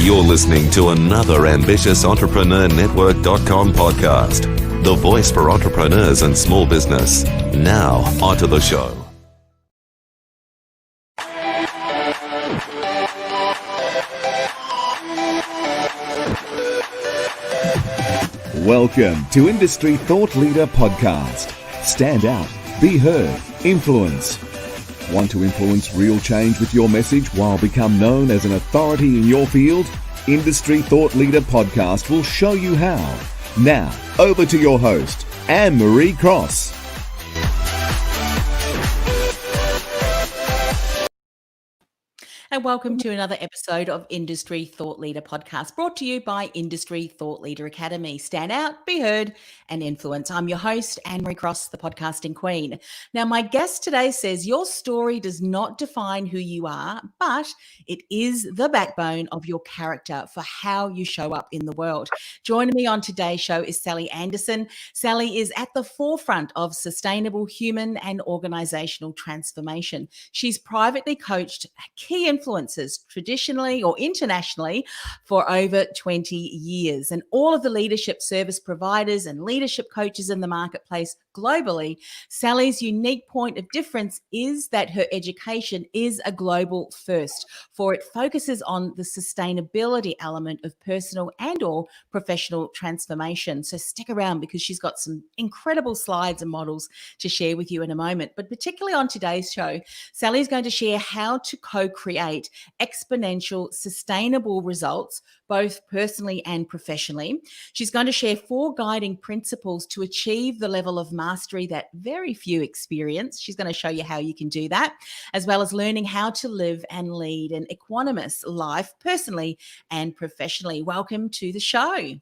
You're listening to another ambitious entrepreneurnetwork.com podcast, the voice for entrepreneurs and small business. Now, onto the show. Welcome to Industry Thought Leader Podcast. Stand out, be heard, influence. Want to influence real change with your message while become known as an authority in your field? Industry Thought Leader Podcast will show you how. Now, over to your host, Anne-Marie Cross. And welcome to another episode of Industry Thought Leader Podcast, brought to you by Industry Thought Leader Academy. Stand out, be heard, and influence. I'm your host, Anne-Marie Cross, the podcasting queen. Now, my guest today says your story does not define who you are, but it is the backbone of your character for how you show up in the world. Joining me on today's show is Sally Anderson. Sally is at the forefront of sustainable human and organisational transformation. She's privately coached key influencers traditionally or internationally for over 20 years. And all of the leadership service providers and leadership coaches in the marketplace globally, Sally's unique point of difference is that her education is a global first, for it focuses on the sustainability element of personal and or professional transformation. So stick around because she's got some incredible slides and models to share with you in a moment. But particularly on today's show, Sally's going to share how to co-create exponential, sustainable results, both personally and professionally. She's going to share 4 guiding principles to achieve the level of mastery that very few experience. She's going to show you how you can do that, as well as learning how to live and lead an equanimous life personally and professionally. Welcome to the show.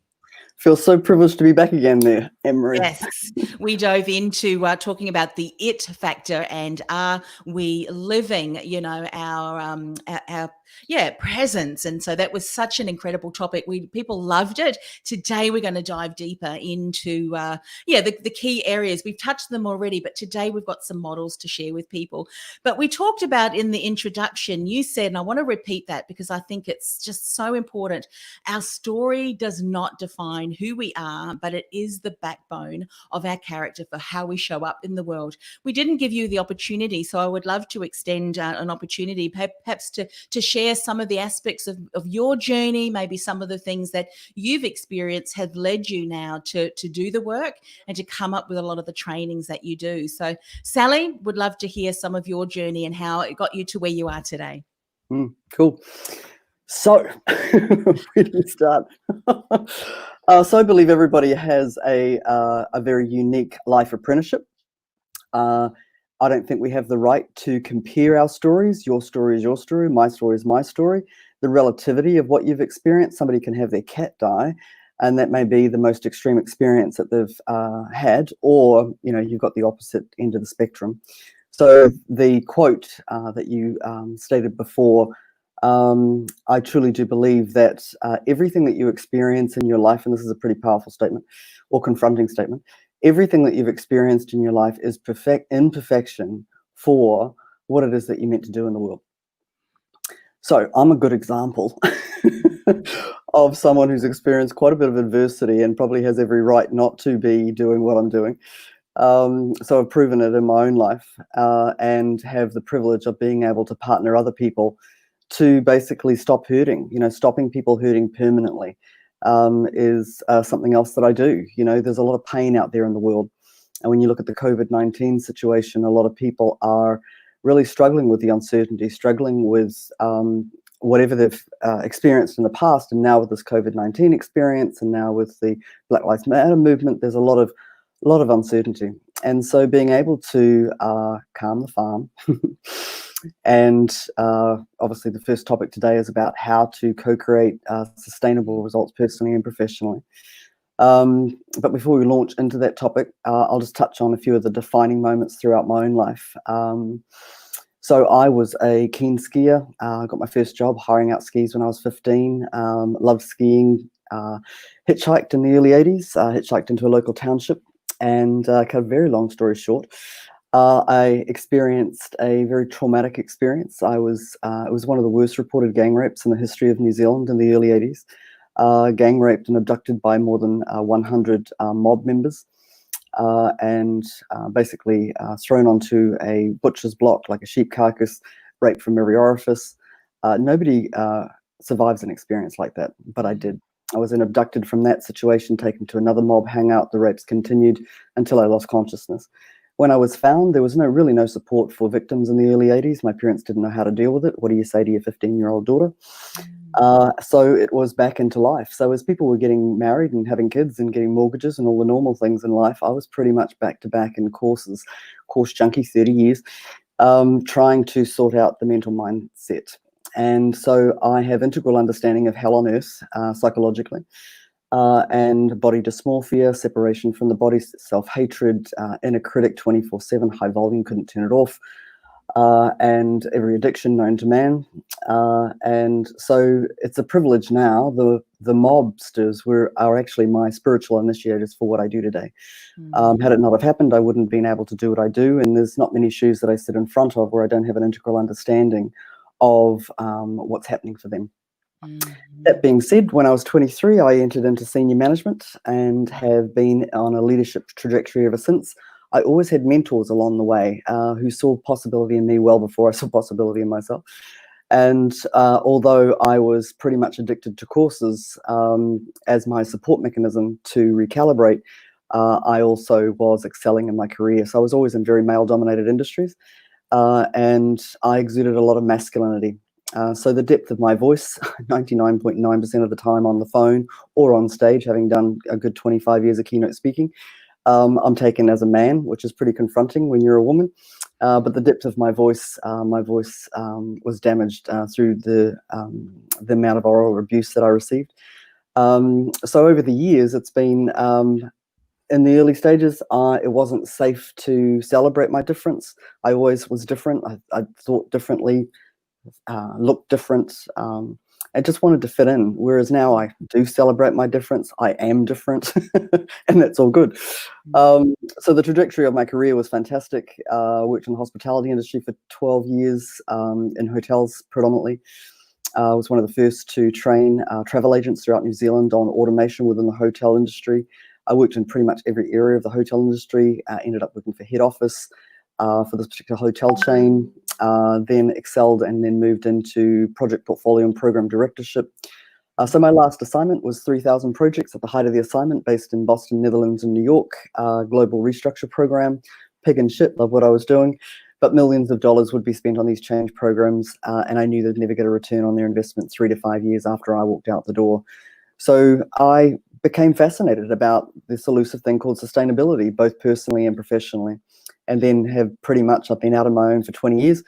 Feel so privileged to be back again there, Anne-Marie. Yes, we dove into talking about the it factor and are we living, our presence. And so that was such an incredible topic. People loved it. Today we're going to dive deeper into the key areas. We've touched them already, but today we've got some models to share with people. But we talked about in the introduction, you said, and I want to repeat that because I think it's just so important. Our story does not define who we are, but it is the backbone of our character for how we show up in the world. We didn't give you the opportunity, so I would love to extend an opportunity perhaps to share some of the aspects of your journey, maybe some of the things that you've experienced have led you now to do the work and to come up with a lot of the trainings that you do. So Sally, would love to hear some of your journey and how it got you to where you are today. Cool. So, where do we start? So I believe everybody has a very unique life apprenticeship. I don't think we have the right to compare our stories. Your story is your story. My story is my story. The relativity of what you've experienced. Somebody can have their cat die, and that may be the most extreme experience that they've had, or you've got the opposite end of the spectrum. So the quote that you stated before. I truly do believe that everything that you experience in your life, and this is a pretty powerful statement or confronting statement, everything that you've experienced in your life is imperfection for what it is that you're meant to do in the world. So I'm a good example of someone who's experienced quite a bit of adversity and probably has every right not to be doing what I'm doing. So I've proven it in my own life and have the privilege of being able to partner other people to basically stop hurting. Stopping people hurting permanently is something else that I do. There's a lot of pain out there in the world. And when you look at the COVID-19 situation, a lot of people are really struggling with the uncertainty, struggling with whatever they've experienced in the past. And now with this COVID-19 experience, and now with the Black Lives Matter movement, there's a lot of uncertainty. And so being able to calm the farm and obviously the first topic today is about how to co-create sustainable results personally and professionally. But before we launch into that topic, I'll just touch on a few of the defining moments throughout my own life. So I was a keen skier. I got my first job hiring out skis when I was 15. Loved skiing. Hitchhiked in the early 80s. Hitchhiked into a local township. And cut a very long story short, I experienced a very traumatic experience. It was one of the worst reported gang rapes in the history of New Zealand in the early 80s. Gang raped and abducted by more than 100 mob members, and basically thrown onto a butcher's block like a sheep carcass, raped from every orifice. Nobody survives an experience like that, but I did. I was then abducted from that situation, taken to another mob hangout. The rapes continued until I lost consciousness. When I was found, there was really no support for victims in the early 80s. My parents didn't know how to deal with it. What do you say to your 15-year-old daughter? So it was back into life. So as people were getting married and having kids and getting mortgages and all the normal things in life, I was pretty much back to back in course junkie, 30 years, trying to sort out the mental mindset. And so I have integral understanding of hell on earth psychologically, and body dysmorphia, separation from the body, self-hatred, inner critic 24/7, high volume, couldn't turn it off, and every addiction known to man. And so it's a privilege now. The mobsters are actually my spiritual initiators for what I do today. Had it not have happened, I wouldn't have been able to do what I do. And there's not many shoes that I sit in front of where I don't have an integral understanding of what's happening for them. That being said, when I was 23, I entered into senior management and have been on a leadership trajectory ever since. I always had mentors along the way who saw possibility in me well before I saw possibility in myself. And although I was pretty much addicted to courses as my support mechanism to recalibrate, I also was excelling in my career. So I was always in very male-dominated industries, and I exuded a lot of masculinity. So the depth of my voice, 99.9% of the time on the phone or on stage, having done a good 25 years of keynote speaking, I'm taken as a man, which is pretty confronting when you're a woman. But the depth of my voice was damaged through the amount of oral abuse that I received. So over the years, it's been, in the early stages, it wasn't safe to celebrate my difference. I always was different. I thought differently, looked different, and just wanted to fit in. Whereas now I do celebrate my difference. I am different, and that's all good. So the trajectory of my career was fantastic. Worked in the hospitality industry for 12 years, in hotels predominantly. I was one of the first to train travel agents throughout New Zealand on automation within the hotel industry. I worked in pretty much every area of the hotel industry, ended up working for head office for this particular hotel chain, then excelled and then moved into project portfolio and program directorship. So my last assignment was 3,000 projects at the height of the assignment, based in Boston, Netherlands, and New York, global restructure program. Pig and shit, love what I was doing, but millions of dollars would be spent on these change programs, and I knew they'd never get a return on their investment 3 to 5 years after I walked out the door. So I became fascinated about this elusive thing called sustainability, both personally and professionally, and then I've been out on my own for 20 years,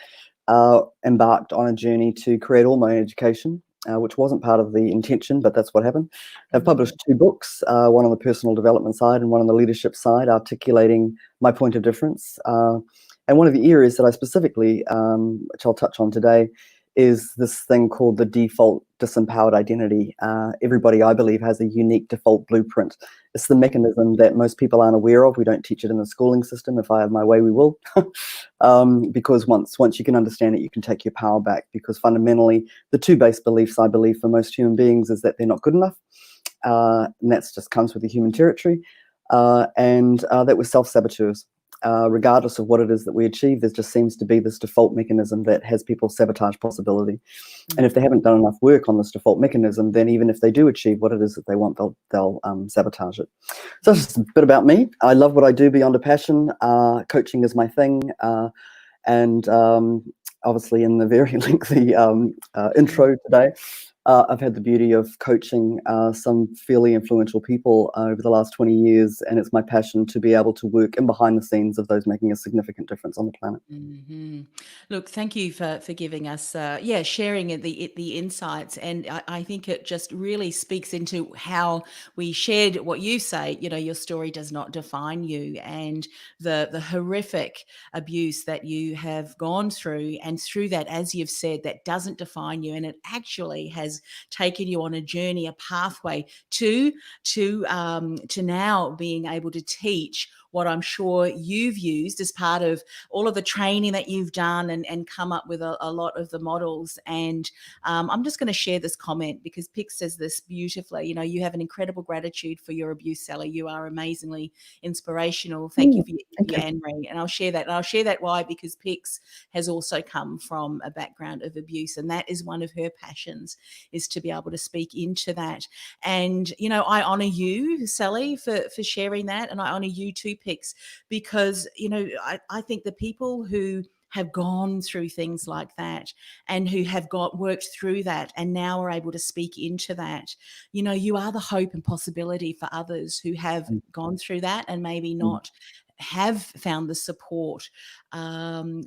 embarked on a journey to create all my own education, which wasn't part of the intention, but that's what happened. I've published 2 books, one on the personal development side and one on the leadership side, articulating my point of difference. And one of the areas that I specifically, which I'll touch on today, is this thing called the default disempowered identity. Everybody, I believe, has a unique default blueprint. It's the mechanism that most people aren't aware of. We don't teach it in the schooling system. If I have my way, we will. Because once you can understand it, you can take your power back. Because fundamentally, the 2 base beliefs, I believe, for most human beings is that they're not good enough. And that just comes with the human territory. And that we're self-saboteurs. Regardless of what it is that we achieve, there just seems to be this default mechanism that has people sabotage possibility. And if they haven't done enough work on this default mechanism, then even if they do achieve what it is that they want, they'll sabotage it. So that's just a bit about me. I love what I do beyond a passion. Coaching is my thing. And obviously in the very lengthy intro today, I've had the beauty of coaching some fairly influential people over the last 20 years, and it's my passion to be able to work in behind the scenes of those making a significant difference on the planet. Look, thank you for giving us, sharing the insights, and I think it just really speaks into how we shared what you say. You know, your story does not define you, and the horrific abuse that you have gone through, and through that, as you've said, that doesn't define you, and it actually has taken you on a journey, a pathway to now being able to teach what I'm sure you've used as part of all of the training that you've done and come up with a lot of the models. And I'm just going to share this comment because Pick says this beautifully. You know, you have an incredible gratitude for your abuse, Sally. You are amazingly inspirational. Thank you for your Anne-Marie. And I'll share that. And I'll share that why, because Pix has also come from a background of abuse. And that is one of her passions, is to be able to speak into that. And, you know, I honor you, Sally, for sharing that. And I honor you too, Pix, because, you know, I think the people who have gone through things like that and who have worked through that and now are able to speak into that, you know, you are the hope and possibility for others who have gone through that and maybe not have found the support,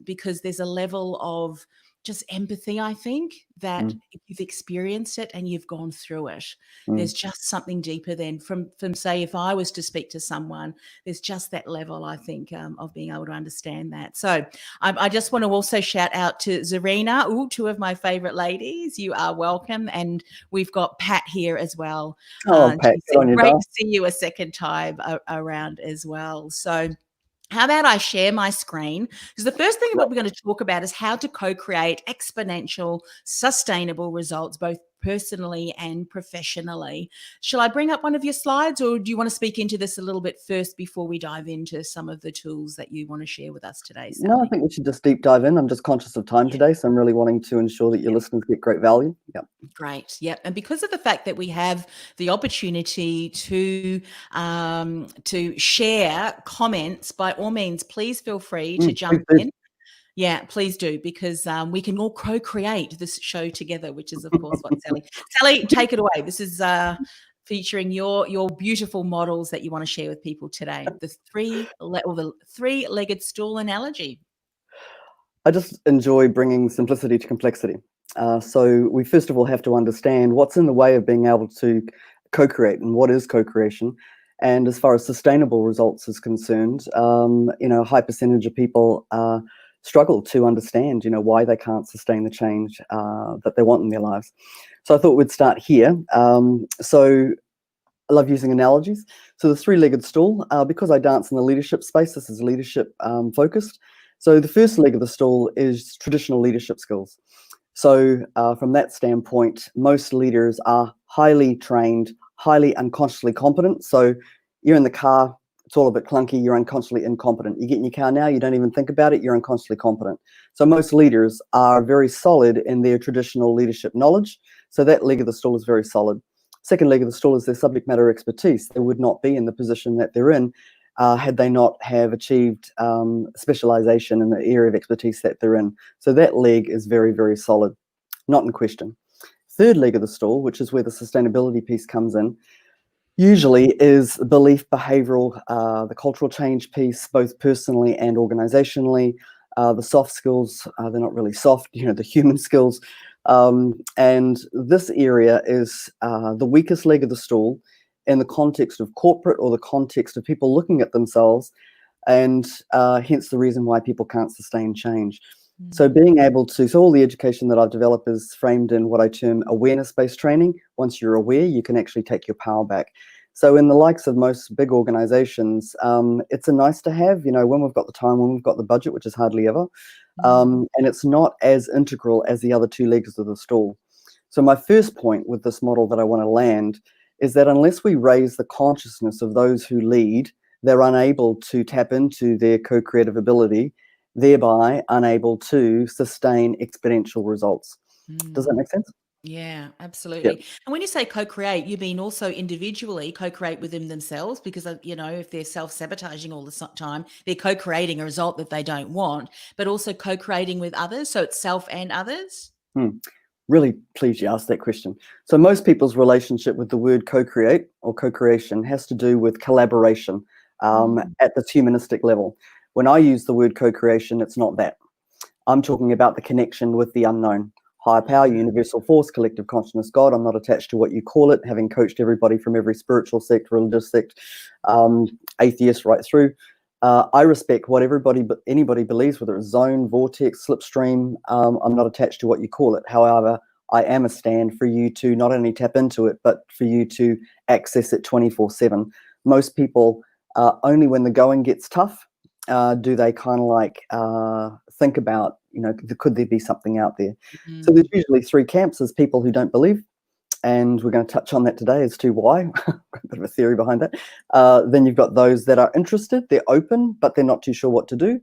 because there's a level of just empathy, I think, that if you've experienced it and you've gone through it, there's just something deeper than from say, if I was to speak to someone, there's just that level, I think, of being able to understand that. So I just want to also shout out to Zarina, two of my favorite ladies. You are welcome. And we've got Pat here as well. Oh, Pat, good on you, great Dal. to see you a second time around as well. So how about I share my screen? Because the first thing that we're going to talk about is how to co-create exponential, sustainable results, both personally and professionally. Shall I bring up one of your slides, or do you want to speak into this a little bit first before we dive into some of the tools that you want to share with us today, Sally? No, I think we should just deep dive in. I'm just conscious of time today, so I'm really wanting to ensure that your listeners get great value. Yeah. Great. Yep. And because of the fact that we have the opportunity to share comments, by all means, please feel free to jump in. Yeah, please do, because we can all co-create this show together, which is, of course, what Sally, take it away. This is featuring your beautiful models that you want to share with people today. The three-legged stool analogy. I just enjoy bringing simplicity to complexity. So we first of all have to understand what's in the way of being able to co-create and what is co-creation. And as far as sustainable results is concerned, you know, a high percentage of people struggle to understand, you know, why they can't sustain the change that they want in their lives. So I thought we'd start here. So I love using analogies. So the three-legged stool, because I dance in the leadership space, this is leadership focused. So the first leg of the stool is traditional leadership skills. So from that standpoint, most leaders are highly trained, highly unconsciously competent. So you're in the car, it's all a bit clunky, you're unconsciously incompetent. You get in your car now, you don't even think about it, you're unconsciously competent. So most leaders are very solid in their traditional leadership knowledge. So that leg of the stool is very solid. Second leg of the stool is their subject matter expertise. They would not be in the position that they're in had they not have achieved specialization in the area of expertise that they're in. So that leg is very, very solid, not in question. Third leg of the stool, which is where the sustainability piece comes in, usually is belief, behavioral, the cultural change piece, both personally and organizationally. The soft skills, they're not really soft, you know, the human skills. And this area is the weakest leg of the stool in the context of corporate or the context of people looking at themselves, and hence the reason why people can't sustain change. So being able to, so all the education that I've developed is framed in what I term awareness-based training. Once you're aware, you can actually take your power back. So in the likes of most big organizations, it's a nice to have, you know, when we've got the time, when we've got the budget, which is hardly ever. And it's not as integral as the other two legs of the stool. So my first point with this model that I want to land is that unless we raise the consciousness of those who lead, they're unable to tap into their co-creative ability, thereby unable to sustain exponential results. Does that make sense? Yeah, absolutely. Yep. And when you say co-create, you mean also individually co-create within themselves, because, you know, if they're self-sabotaging all the time, they're co-creating a result that they don't want, but also co-creating with others. So it's self and others. Really pleased you asked that question. So most people's relationship with the word co-create or co-creation has to do with collaboration at the humanistic level. When I use the word co-creation, it's not that. I'm talking about the connection with the unknown. Higher power, universal force, collective consciousness, God. I'm not attached to what you call it, having coached everybody from every spiritual sect, religious sect, atheist right through. I respect what anybody believes, whether it's zone, vortex, slipstream. I'm not attached to what you call it. However, I am a stand for you to not only tap into it, but for you to access it 24/7. Most people Only when the going gets tough do they kind of like think about, could there be something out there? So there's usually three camps. There's people who don't believe, and we're going to touch on that today as to why. A bit of a theory behind that. Then you've got those that are interested, they're open, but they're not too sure what to do.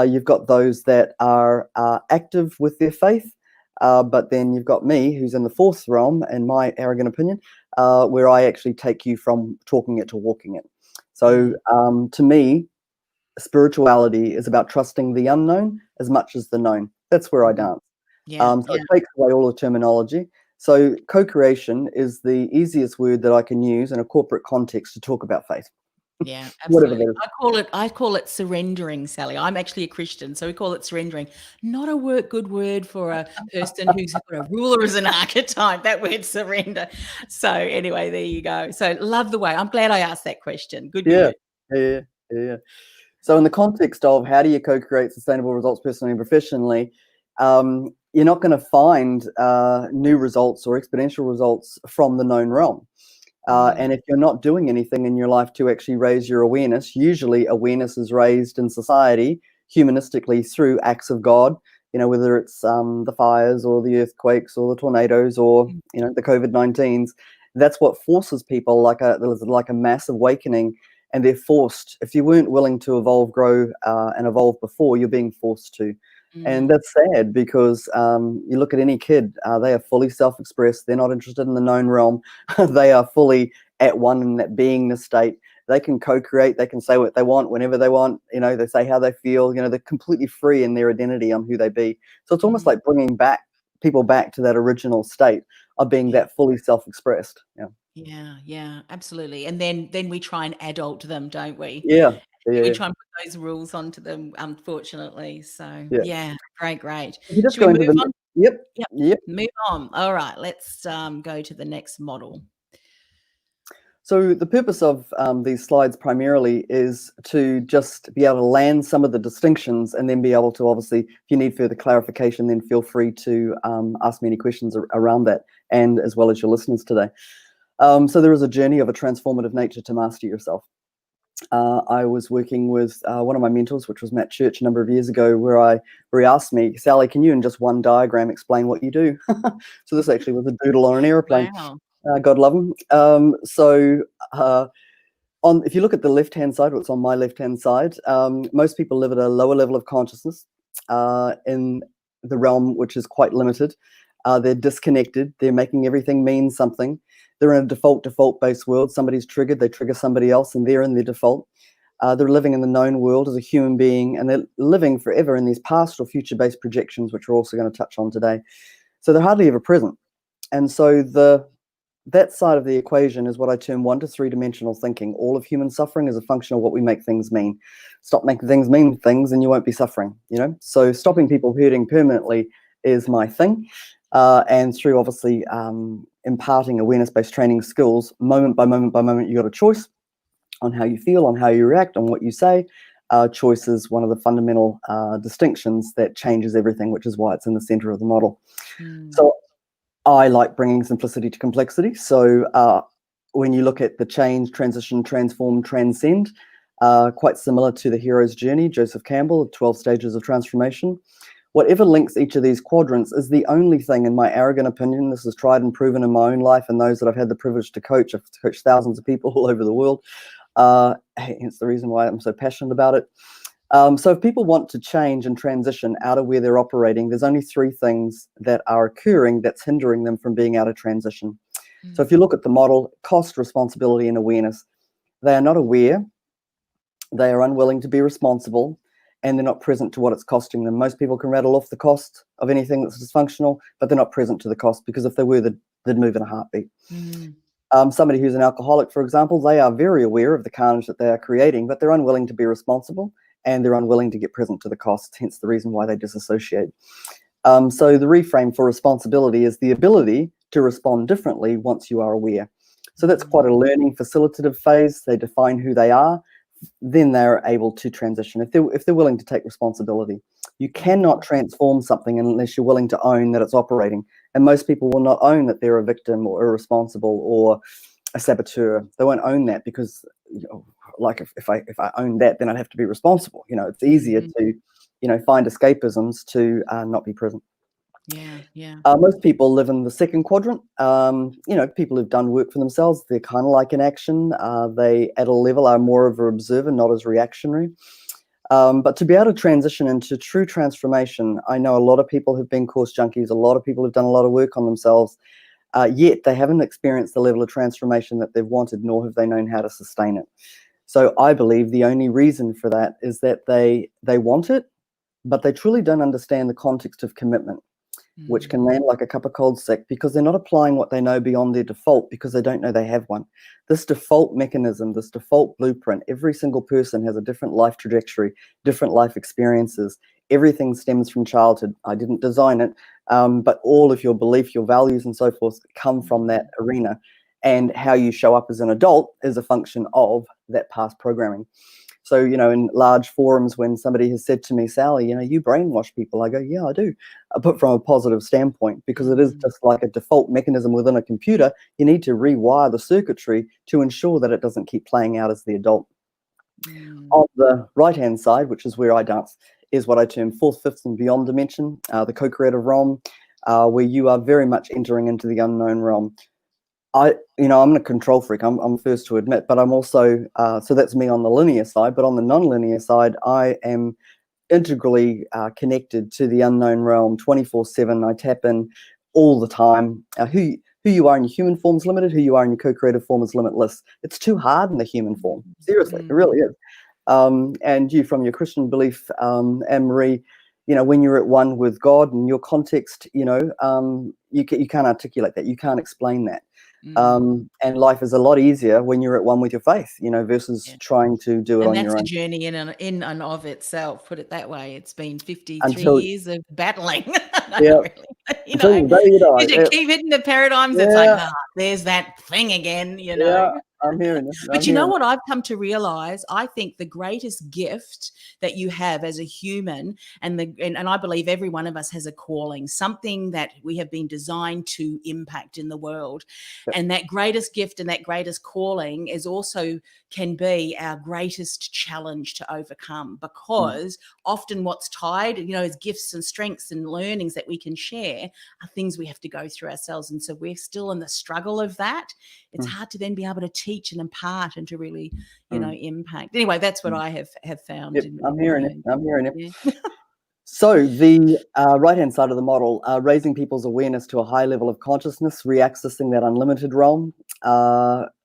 You've got those that are active with their faith, but then you've got me, who's in the fourth realm, in my arrogant opinion, where I actually take you from talking it to walking it. So to me, spirituality is about trusting the unknown as much as the known. That's where I dance. So it takes away all the terminology. So co-creation is the easiest word that I can use in a corporate context to talk about faith. Yeah, Whatever absolutely. that is. I call it surrendering, Sally. I'm actually a Christian, so we call it surrendering. Not a good word for a person who's got a ruler as an archetype. That word surrender. So anyway, there you go. So love the way. I'm glad I asked that question. Good. Yeah. So in the context of how do you co-create sustainable results personally and professionally, you're not going to find new results or exponential results from the known realm. And if you're not doing anything in your life to actually raise your awareness, usually awareness is raised in society humanistically through acts of God, whether it's the fires or the earthquakes or the tornadoes or, the COVID-19s. That's what forces people like a mass awakening, and they're forced. If you weren't willing to evolve, grow, and evolve before, you're being forced to. And that's sad because you look at any kid, they are fully self-expressed. They're not interested in the known realm. They are fully at one in that beingness state. They can co-create. They can say what they want whenever they want. They say how they feel. They're completely free in their identity on who they be. So it's almost like bringing people back to that original state of being that fully self-expressed. Yeah, absolutely. And then we try and adult them, don't we? Yeah. We try and put those rules onto them, unfortunately. So Yeah. great. If you just Should we go into move the on? Yep. Move on. All right, let's go to the next model. So the purpose of these slides primarily is to just be able to land some of the distinctions and then be able to, obviously, if you need further clarification, then feel free to ask me any questions around that, and as well as your listeners today. So there is a journey of a transformative nature to master yourself. I was working with one of my mentors, which was Matt Church, a number of years ago, where he asked me, Sally, can you in just one diagram explain what you do? So this actually was a doodle on an airplane. Wow. God love him. If you look at the left-hand side, what's on my left-hand side, most people live at a lower level of consciousness in the realm, which is quite limited. They're disconnected. They're making everything mean something. They're in a default-based world. Somebody's triggered, they trigger somebody else, and they're in their default. They're living in the known world as a human being, and they're living forever in these past or future-based projections, which we're also going to touch on today. So they're hardly ever present. And so that side of the equation is what I term 1 to 3 dimensional thinking. All of human suffering is a function of what we make things mean. Stop making things mean things and you won't be suffering, So stopping people hurting permanently is my thing. And through obviously imparting awareness-based training skills, moment by moment by moment, you got a choice on how you feel, on how you react, on what you say. Choice is one of the fundamental distinctions that changes everything, which is why it's in the center of the model. So I like bringing simplicity to complexity. So when you look at the change, transition, transform, transcend, quite similar to the hero's journey, Joseph Campbell, 12 stages of transformation. Whatever links each of these quadrants is the only thing, in my arrogant opinion, this is tried and proven in my own life and those that I've had the privilege to coach. I've coached thousands of people all over the world. Hence the reason why I'm so passionate about it. So if people want to change and transition out of where they're operating, there's only 3 things that are occurring that's hindering them from being out of transition. So if you look at the model, cost, responsibility, and awareness, they are not aware, they are unwilling to be responsible, and they're not present to what it's costing them. Most people can rattle off the cost of anything that's dysfunctional, but they're not present to the cost, because if they were, they'd move in a heartbeat. Somebody who's an alcoholic, for example, they are very aware of the carnage that they are creating, but they're unwilling to be responsible, and they're unwilling to get present to the costs, hence the reason why they disassociate. So the reframe for responsibility is the ability to respond differently once you are aware. So that's quite a learning facilitative phase. They define who they are, then they're able to transition if they're willing to take responsibility. You cannot transform something unless you're willing to own that it's operating. And most people will not own that they're a victim or irresponsible or a saboteur. They won't own that because, like if I own that, then I'd have to be responsible. It's easier to, find escapisms to not be present. Yeah. Most people live in the second quadrant. People who've done work for themselves, they're kind of like in action. They, at a level, are more of an observer, not as reactionary. But to be able to transition into true transformation, I know a lot of people have been course junkies, a lot of people have done a lot of work on themselves, yet they haven't experienced the level of transformation that they've wanted, nor have they known how to sustain it. So I believe the only reason for that is that they want it, but they truly don't understand the context of commitment, which can land like a cup of cold sick because they're not applying what they know beyond their default because they don't know they have one. This default mechanism, this default blueprint, every single person has a different life trajectory, different life experiences. Everything stems from childhood. I didn't design it, but all of your belief, your values and so forth come from that arena. And how you show up as an adult is a function of that past programming. So, in large forums, when somebody has said to me, Sally, you brainwash people, I go, yeah, I do, but from a positive standpoint, because it is just like a default mechanism within a computer. You need to rewire the circuitry to ensure that it doesn't keep playing out as the adult. On the right-hand side, which is where I dance, is what I term fourth, fifth, and beyond dimension, the co-creative realm, where you are very much entering into the unknown realm. I'm a control freak. I'm first to admit, but I'm also so that's me on the linear side. But on the non-linear side, I am integrally connected to the unknown realm 24/7. I tap in all the time. Who you are in your human form is limited. Who you are in your co-creative form is limitless. It's too hard in the human form. Seriously, it really is. And you, from your Christian belief, Anne-Marie, when you're at one with God and your context, you can't articulate that. You can't explain that. And life is a lot easier when you're at one with your faith, versus trying to do it on your own. And that's a journey in and of itself, put it that way. It's been 53 years of battling. Really, you keep hitting the paradigms. It's like, there's that thing again, Yeah, I'm hearing it. But you know what I've come to realize? I think the greatest gift that you have as a human, and I believe every one of us has a calling, something that we have been designed to impact in the world. Yep. And that greatest gift and that greatest calling is also can be our greatest challenge to overcome, because often what's tied, as gifts and strengths and learnings that we can share are things we have to go through ourselves. And so we're still in the struggle of that. It's hard to then be able to teach and impart and to really, impact. Anyway, that's what I have found. Yep, I'm hearing it. Yeah. So the right-hand side of the model, raising people's awareness to a high level of consciousness, re-accessing that unlimited realm,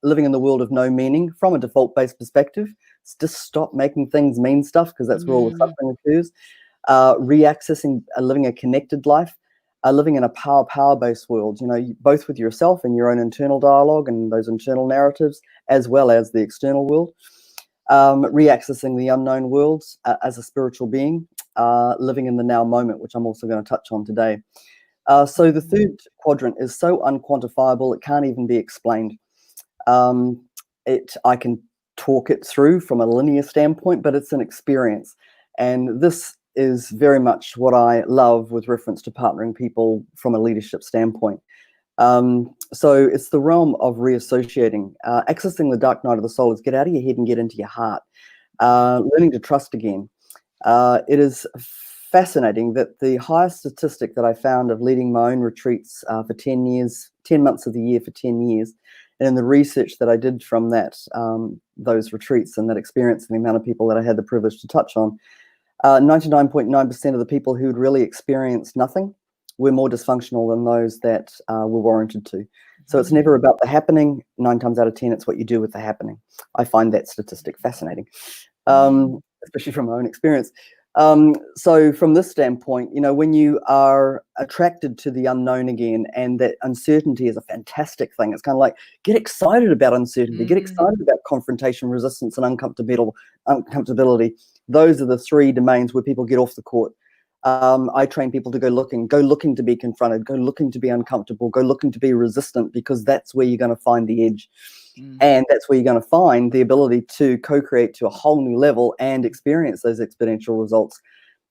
living in the world of no meaning from a default-based perspective. Just stop making things mean stuff, because that's where all the suffering occurs. Re-accessing, living a connected life, living in a power-based world, both with yourself and your own internal dialogue and those internal narratives, as well as the external world. Re-accessing the unknown worlds as a spiritual being, living in the now moment, which I'm also going to touch on today. So the third quadrant is so unquantifiable, it can't even be explained. I can talk it through from a linear standpoint, but it's an experience. And this is very much what I love with reference to partnering people from a leadership standpoint. So it's the realm of reassociating. Accessing the dark night of the soul is get out of your head and get into your heart. Learning to trust again. It is fascinating that the highest statistic that I found of leading my own retreats for 10 years, 10 months of the year for 10 years, and in the research that I did from that, those retreats and that experience and the amount of people that I had the privilege to touch on, 99.9% of the people who'd really experienced nothing were more dysfunctional than those that were warranted to. So it's never about the happening. 9 times out of 10, it's what you do with the happening. I find that statistic fascinating, especially from my own experience. So from this standpoint, when you are attracted to the unknown again, and that uncertainty is a fantastic thing. It's kind of like, get excited about uncertainty, get excited about confrontation, resistance, and uncomfortability. Those are the 3 domains where people get off the court. I train people to go looking to be confronted, go looking to be uncomfortable, go looking to be resistant, because that's where you're going to find the edge. And that's where you're going to find the ability to co-create to a whole new level and experience those exponential results.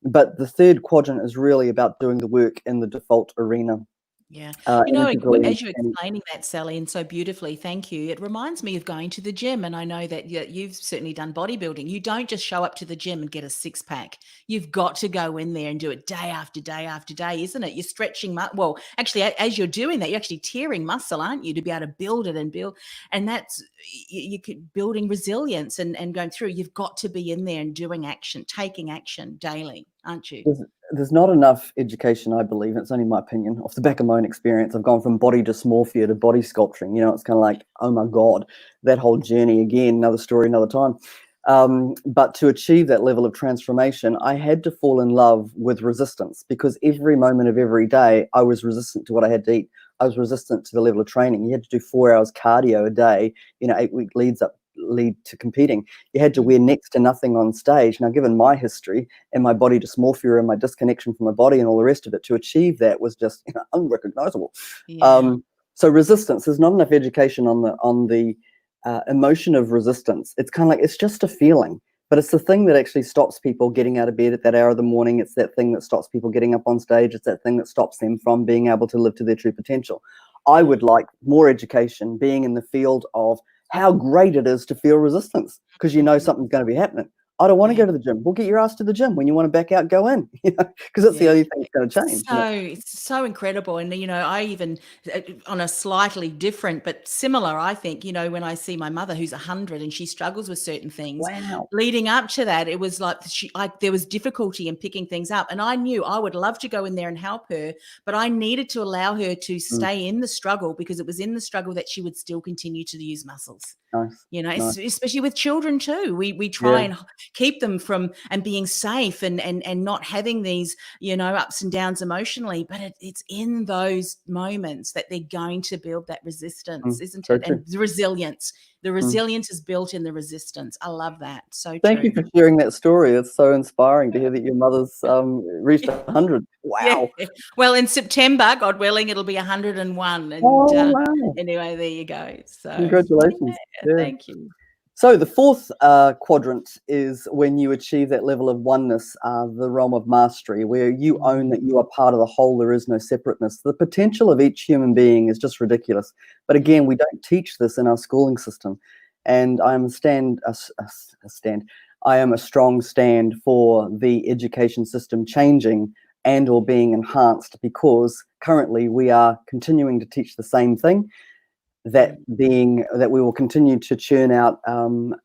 But the third quadrant is really about doing the work in the default arena. Yeah. Integrally As you're and explaining that, Sally, and so beautifully, thank you. It reminds me of going to the gym. And I know that you've certainly done bodybuilding. You don't just show up to the gym and get a six pack. You've got to go in there and do it day after day after day, isn't it? You're stretching, well, actually, as you're doing that, you're actually tearing muscle, aren't you, to be able to build it and build. And that's you building resilience and going through. You've got to be in there and doing action, taking action daily, aren't you? there's not enough education, I believe. It's only my opinion. Off the back of my own experience, I've gone from body dysmorphia to body sculpturing. It's kind of like, oh my God, that whole journey again, another story, another time. But to achieve that level of transformation, I had to fall in love with resistance, because every moment of every day, I was resistant to what I had to eat. I was resistant to the level of training. You had to do 4 hours cardio a day, 8-week lead to competing. You had to wear next to nothing on stage. Now, given my history and my body dysmorphia and my disconnection from my body and all the rest of it, to achieve that was just unrecognizable. Yeah. So resistance, there's not enough education on the emotion of resistance. It's kind of like, it's just a feeling, but it's the thing that actually stops people getting out of bed at that hour of the morning. It's that thing that stops people getting up on stage. It's that thing that stops them from being able to live to their true potential. I would like more education being in the field of how great it is to feel resistance, because something's going to be happening. I don't want to go to the gym. Well, get your ass to the gym. When you want to back out, go in, because it's the only thing that's going to change. It's so incredible. And, I even, on a slightly different but similar, I think, when I see my mother who's 100 and she struggles with certain things, Wow. leading up to that, it was like there was difficulty in picking things up. And I knew I would love to go in there and help her, but I needed to allow her to stay in the struggle, because it was in the struggle that she would still continue to use muscles. Nice. Especially with children too. We try and keep them from and being safe and not having these, ups and downs emotionally. But it's in those moments that they're going to build that resistance, isn't it? True. And the resilience. The resilience is built in the resistance. I love that. So Thank you for sharing that story. It's so inspiring to hear that your mother's reached 100. Wow. Yeah. Well, in September, God willing, it'll be 101. And wow. Anyway, there you go. So Congratulations. thank you. So the fourth quadrant is when you achieve that level of oneness, the realm of mastery, where you own that you are part of the whole. There is no separateness. The potential of each human being is just ridiculous. But again, we don't teach this in our schooling system. And I am I am a strong stand for the education system changing and or being enhanced, because currently we are continuing to teach the same thing. That being that we will continue to churn out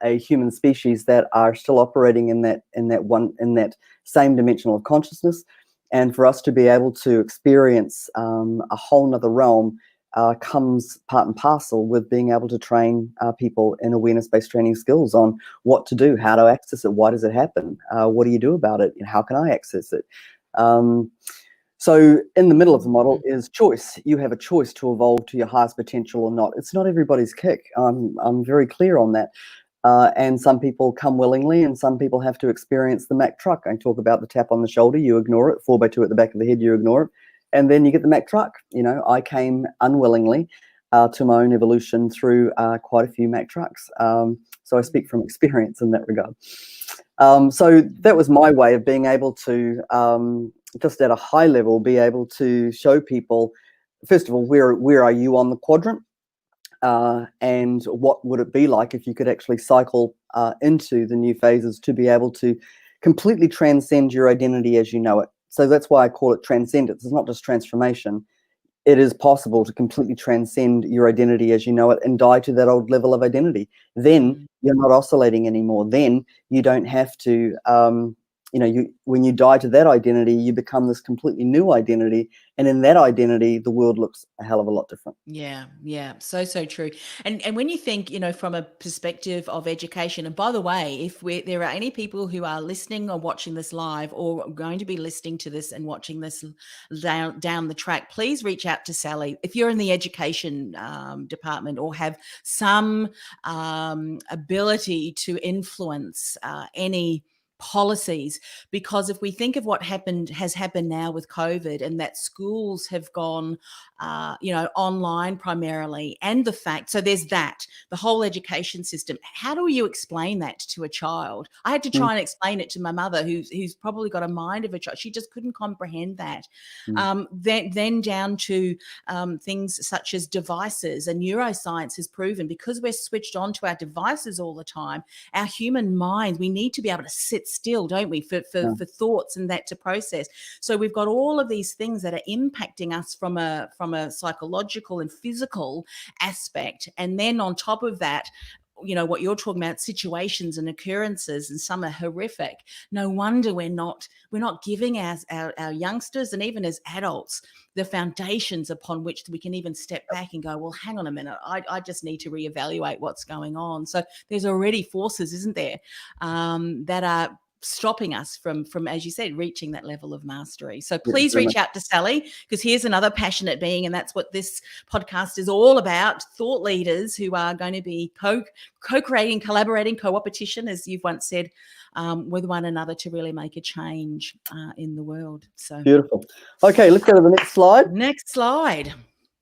a human species that are still operating in that same dimensional of consciousness, and for us to be able to experience a whole nother realm comes part and parcel with being able to train people in awareness-based training skills on what to do, how to access it, why does it happen, what do you do about it, and how can I access it. So in the middle of the model is choice. You have a choice to evolve to your highest potential or not. It's not everybody's kick. I'm very clear on that. And some people come willingly, and some people have to experience the Mack truck. I talk about the tap on the shoulder, you ignore it. 4x2 at the back of the head, you ignore it. And then you get the Mack truck. I came unwillingly to my own evolution through quite a few Mack trucks. So I speak from experience in that regard. So that was my way of being able to just at a high level, be able to show people, first of all, where are you on the quadrant, and what would it be like if you could actually cycle into the new phases to be able to completely transcend your identity as you know it. So that's why I call it transcendence. It's not just transformation. It is possible to completely transcend your identity as you know it and die to that old level of identity. Then you're not oscillating anymore. Then you don't have to when you die to that identity, you become this completely new identity. And in that identity, the world looks a hell of a lot different. Yeah. So true. And when you think, from a perspective of education, and by the way, if there are any people who are listening or watching this live or going to be listening to this and watching this down the track, please reach out to Sally. If you're in the education department or have some ability to influence any policies, because if we think of what has happened now with COVID, and that schools have gone online primarily, and the fact, so there's that, the whole education system, how do you explain that to a child? I had to try and explain it to my mother, who's probably got a mind of a child. She just couldn't comprehend that. Then down to things such as devices, and neuroscience has proven, because we're switched on to our devices all the time, our human mind, we need to be able to sit still, don't we, for thoughts and that to process. So we've got all of these things that are impacting us from a psychological and physical aspect, and then on top of that, what you're talking about, situations and occurrences, and some are horrific. No wonder we're not giving our youngsters, and even as adults, the foundations upon which we can even step back and go, well, hang on a minute, I just need to reevaluate what's going on. So there's already forces, isn't there, that are stopping us from, as you said, reaching that level of mastery. So please reach out to Sally, because here's another passionate being, and that's what this podcast is all about. Thought leaders who are going to be co-creating, collaborating, co-opetition, as you've once said, with one another to really make a change in the world. So beautiful. Okay, let's go to the next slide. Next slide.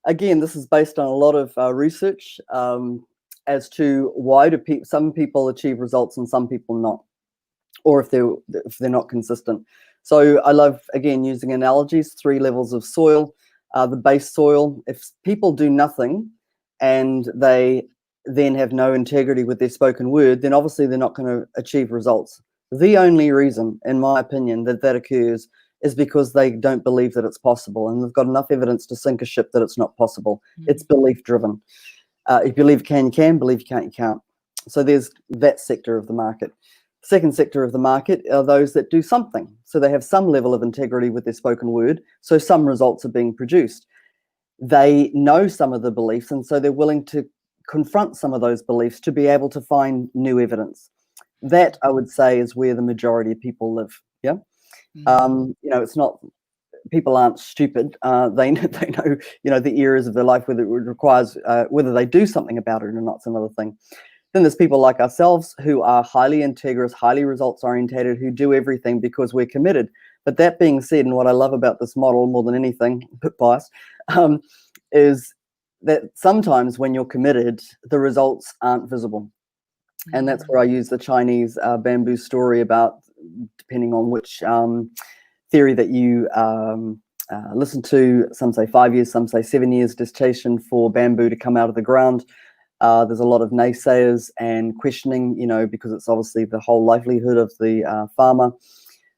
Again, this is based on a lot of research as to why do some people achieve results and some people not, or if they're not consistent. So I love, again, using analogies, 3 levels of soil. The base soil, if people do nothing and they then have no integrity with their spoken word, then obviously they're not going to achieve results. The only reason, in my opinion, that occurs is because they don't believe that it's possible, and they've got enough evidence to sink a ship that it's not possible. It's belief driven. If you believe you can, believe you can't, you can't. So there's that sector of the market. Second sector of the market are those that do something. So they have some level of integrity with their spoken word, so some results are being produced. They know some of the beliefs, and so they're willing to confront some of those beliefs to be able to find new evidence. That, I would say, is where the majority of people live. Yeah. It's not, people aren't stupid. They know, the areas of their life whether it requires, whether they do something about it or not, is another thing. Then there's people like ourselves who are highly integrous, highly results orientated, who do everything because we're committed. But that being said, and what I love about this model more than anything, a bit biased, is that sometimes when you're committed, the results aren't visible. And that's where I use the Chinese bamboo story about, depending on which theory that you listen to, some say 5 years, some say 7 years gestation for bamboo to come out of the ground. There's a lot of naysayers and questioning, because it's obviously the whole livelihood of the farmer.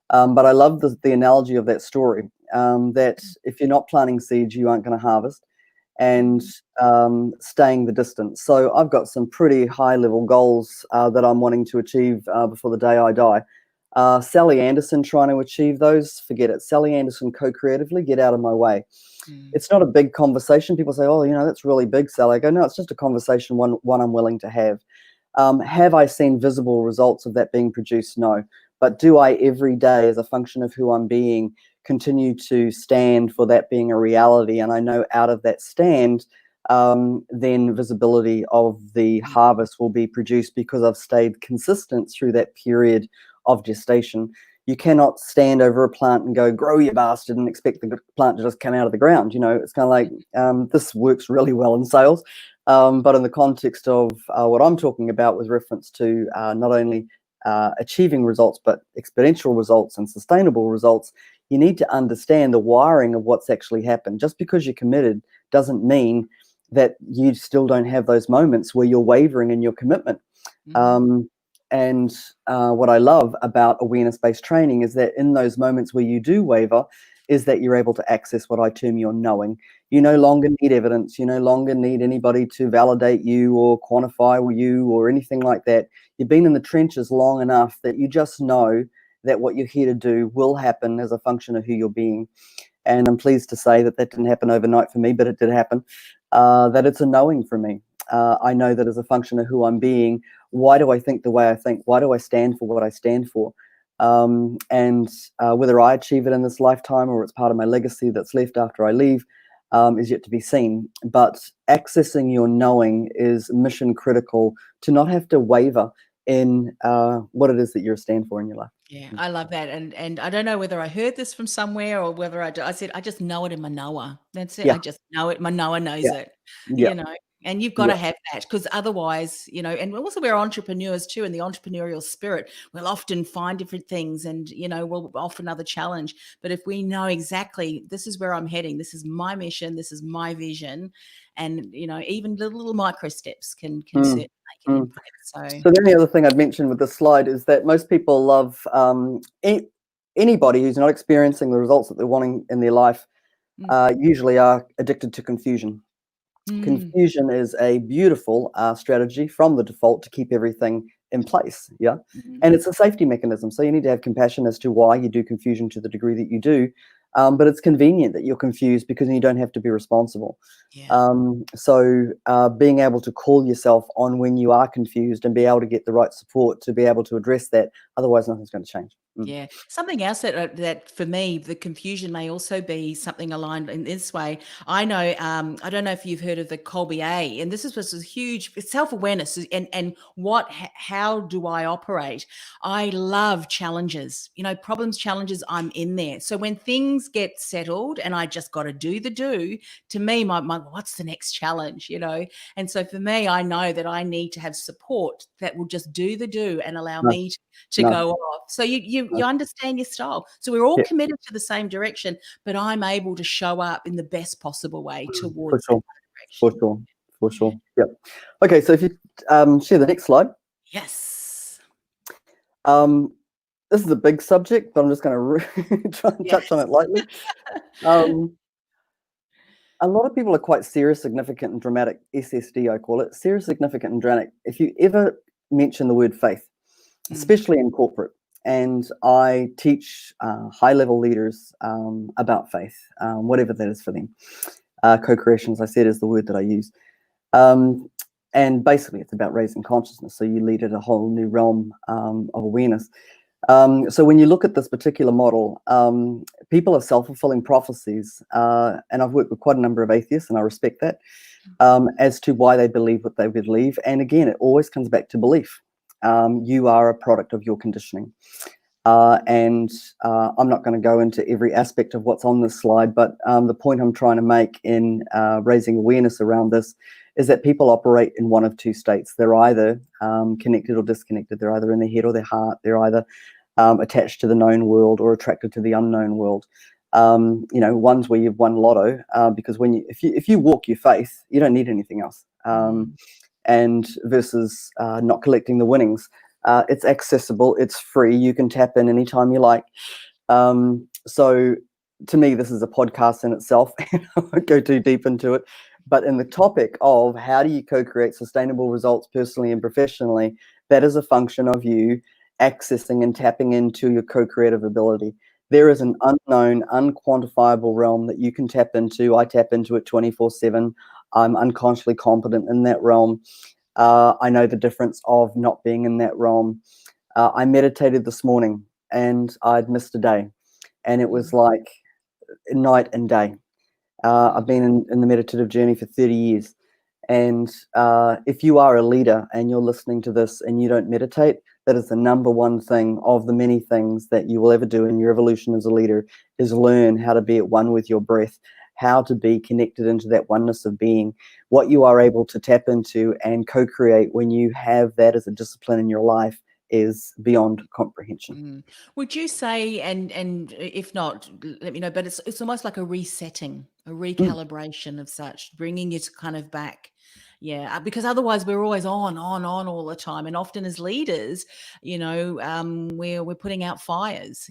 But I love the analogy of that story, that if you're not planting seeds, you aren't going to harvest, and staying the distance. So I've got some pretty high-level goals that I'm wanting to achieve before the day I die. Sally Anderson trying to achieve those, forget it. Sally Anderson co-creatively, get out of my way. It's not a big conversation. People say, oh, that's really big, Sally. I go, no, it's just a conversation, one I'm willing to have. Have I seen visible results of that being produced? No. But do I every day, as a function of who I'm being, continue to stand for that being a reality? And I know out of that stand, then visibility of the harvest will be produced because I've stayed consistent through that period of gestation. You cannot stand over a plant and go, grow you bastard, and expect the plant to just come out of the ground. It's kind of like, this works really well in sales. But in the context of what I'm talking about with reference to not only achieving results, but exponential results and sustainable results, you need to understand the wiring of what's actually happened. Just because you're committed doesn't mean that you still don't have those moments where you're wavering in your commitment. And what I love about awareness-based training is that in those moments where you do waver, is that you're able to access what I term your knowing. You no longer need evidence. You no longer need anybody to validate you or quantify you or anything like that. You've been in the trenches long enough that you just know that what you're here to do will happen as a function of who you're being. And I'm pleased to say that didn't happen overnight for me, but it did happen. That it's a knowing for me. I know that as a function of who I'm being, why do I think the way I think? Why do I stand for what I stand for? And whether I achieve it in this lifetime or it's part of my legacy that's left after I leave is yet to be seen. But accessing your knowing is mission critical to not have to waver in what it is that you're a stand for in your life. Yeah, I love that, and I don't know whether I heard this from somewhere or whether I said I just know it in my knower. That's it. Yeah, I just know it. My knower knows yeah, it, yeah, you know. And you've got yeah. to have that because otherwise, and also we're entrepreneurs too, in the entrepreneurial spirit, we'll often find different things, and we'll offer another challenge. But if we know exactly this is where I'm heading, this is my mission, this is my vision, and even little micro steps can Mm, certainly make an mm. impact. So. So the only other thing I'd mention with this slide is that most people love anybody who's not experiencing the results that they're wanting in their life Mm, usually are addicted to confusion. mm, Confusion is a beautiful strategy from the default to keep everything in place. Yeah. mm, And it's a safety mechanism. So you need to have compassion as to why you do confusion to the degree that you do. But it's convenient that you're confused because you don't have to be responsible. yeah. Being able to call yourself on when you are confused and be able to get the right support to be able to address that. Otherwise, nothing's going to change. Yeah. Something else that for me, the confusion may also be something aligned in this way. I know, I don't know if you've heard of the Colby A, and this was a huge self-awareness and how do I operate? I love challenges, problems, challenges, I'm in there. So when things get settled and I just got to do the do, to me, my what's the next challenge, And so for me, I know that I need to have support that will just do the do and allow No, me to no, go off. So you no. understand your style. So we're all Yeah, committed to the same direction, but I'm able to show up in the best possible way for towards that sure. For direction. sure. For Yeah. sure. Yep. Okay. So if you share the next slide. Yes. Um, this is a big subject, but I'm just going to try and touch on Yes. it lightly. Um, a lot of people are quite serious, significant, and dramatic. SSD, I call it. Serious, significant, and dramatic. If you ever mention the word faith, Mm, especially in corporate, and I teach high-level leaders about faith, whatever that is for them. Co-creation, as I said, is the word that I use. Um, and basically, it's about raising consciousness. So you lead at a whole new realm of awareness. So when you look at this particular model, people are self-fulfilling prophecies, and I've worked with quite a number of atheists, and I respect that, as to why they believe what they believe. And again, it always comes back to belief. You are a product of your conditioning. And I'm not going to go into every aspect of what's on this slide, but the point I'm trying to make in raising awareness around this is that people operate in one of two states. They're either connected or disconnected. They're either in their head or their heart. They're either attached to the known world or attracted to the unknown world. One's where you've won lotto, because if you walk your faith, you don't need anything else. mm, And versus not collecting the winnings. It's accessible, it's free, you can tap in anytime you like. So to me, this is a podcast in itself. I won't go too deep into it. But in the topic of how do you co-create sustainable results personally and professionally, that is a function of you accessing and tapping into your co-creative ability. There is an unknown, unquantifiable realm that you can tap into. I tap into it 24/7. I'm unconsciously competent in that realm. I know the difference of not being in that realm. I meditated this morning and I'd missed a day, and it was mm, like night and day. I've been in the meditative journey for 30 years. And if you are a leader and you're listening to this and you don't meditate, that is the number one thing of the many things that you will ever do in your evolution as a leader, is learn how to be at one with your breath, how to be connected into that oneness of being, what you are able to tap into and co-create when you have that as a discipline in your life is beyond comprehension. mm. Would you say, and if not, let me know, but it's almost like a resetting, a Mm. recalibration of such, bringing it kind of back. Yeah, because otherwise we're always on all the time, and often as leaders, we're putting out fires,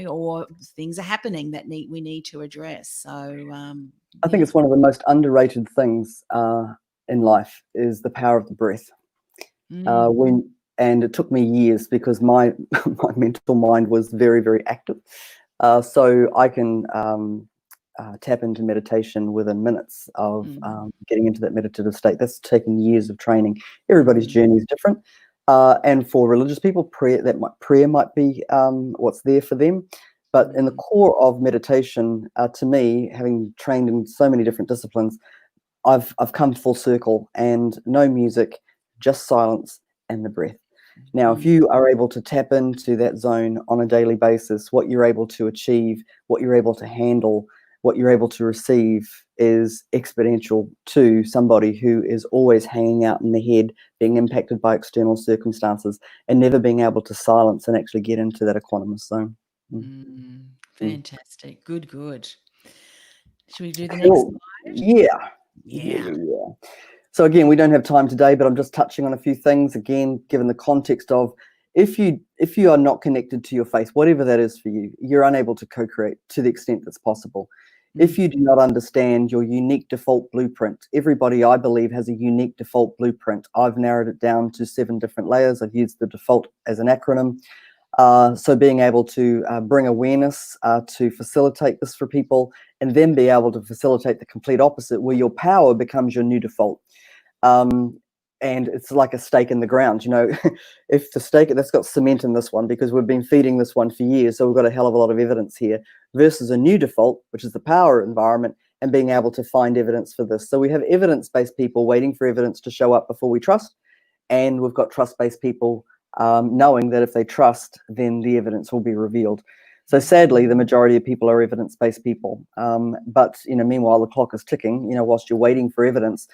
or things are happening that we need to address. So I think yeah. it's one of the most underrated things in life is the power of the breath. Mm, And it took me years because my my mental mind was very, very active. So I can tap into meditation within minutes of mm, getting into that meditative state. That's taken years of training. Everybody's mm, journey is different. And for religious people, prayer might be what's there for them. But in the mm. core of meditation, to me, having trained in so many different disciplines, I've come full circle, and no music, just silence and the breath. Now, if you are able to tap into that zone on a daily basis, what you're able to achieve, what you're able to handle, what you're able to receive is exponential to somebody who is always hanging out in the head, being impacted by external circumstances, and never being able to silence and actually get into that equanimous zone. Fantastic. Good. Should we do the next Cool. slide? Yeah. So again, we don't have time today, but I'm just touching on a few things. Again, given the context of if you are not connected to your faith, whatever that is for you, you're unable to co-create to the extent that's possible. If you do not understand your unique default blueprint, everybody, I believe, has a unique default blueprint. I've narrowed it down to 7 different layers. I've used the default as an acronym. So being able to bring awareness to facilitate this for people, and then be able to facilitate the complete opposite, where your power becomes your new default. And it's like a stake in the ground, if the stake, that's got cement in this one because we've been feeding this one for years, so we've got a hell of a lot of evidence here, versus a new default, which is the power environment, and being able to find evidence for this. So we have evidence-based people waiting for evidence to show up before we trust, and we've got trust-based people knowing that if they trust, then the evidence will be revealed. So sadly, the majority of people are evidence-based people. But meanwhile, the clock is ticking. Whilst you're waiting for evidence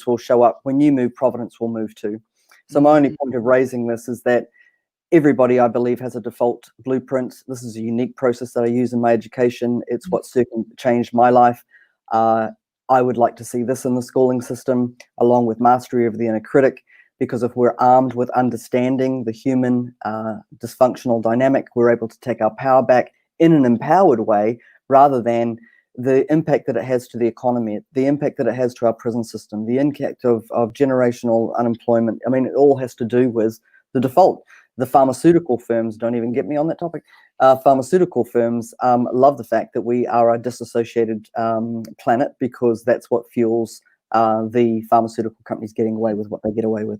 will show up. When you move, providence will move too. So my only point of raising this is that everybody, I believe, has a default blueprint. This is a unique process that I use in my education. It's what certainly changed my life. I would like to see this in the schooling system, along with mastery of the inner critic. Because if we're armed with understanding the human dysfunctional dynamic, we're able to take our power back in an empowered way, rather than the impact that it has to the economy, the impact that it has to our prison system, the impact of generational unemployment. I mean, it all has to do with the default. The pharmaceutical firms, don't even get me on that topic. Pharmaceutical firms love the fact that we are a disassociated planet, because that's what fuels the pharmaceutical companies getting away with what they get away with.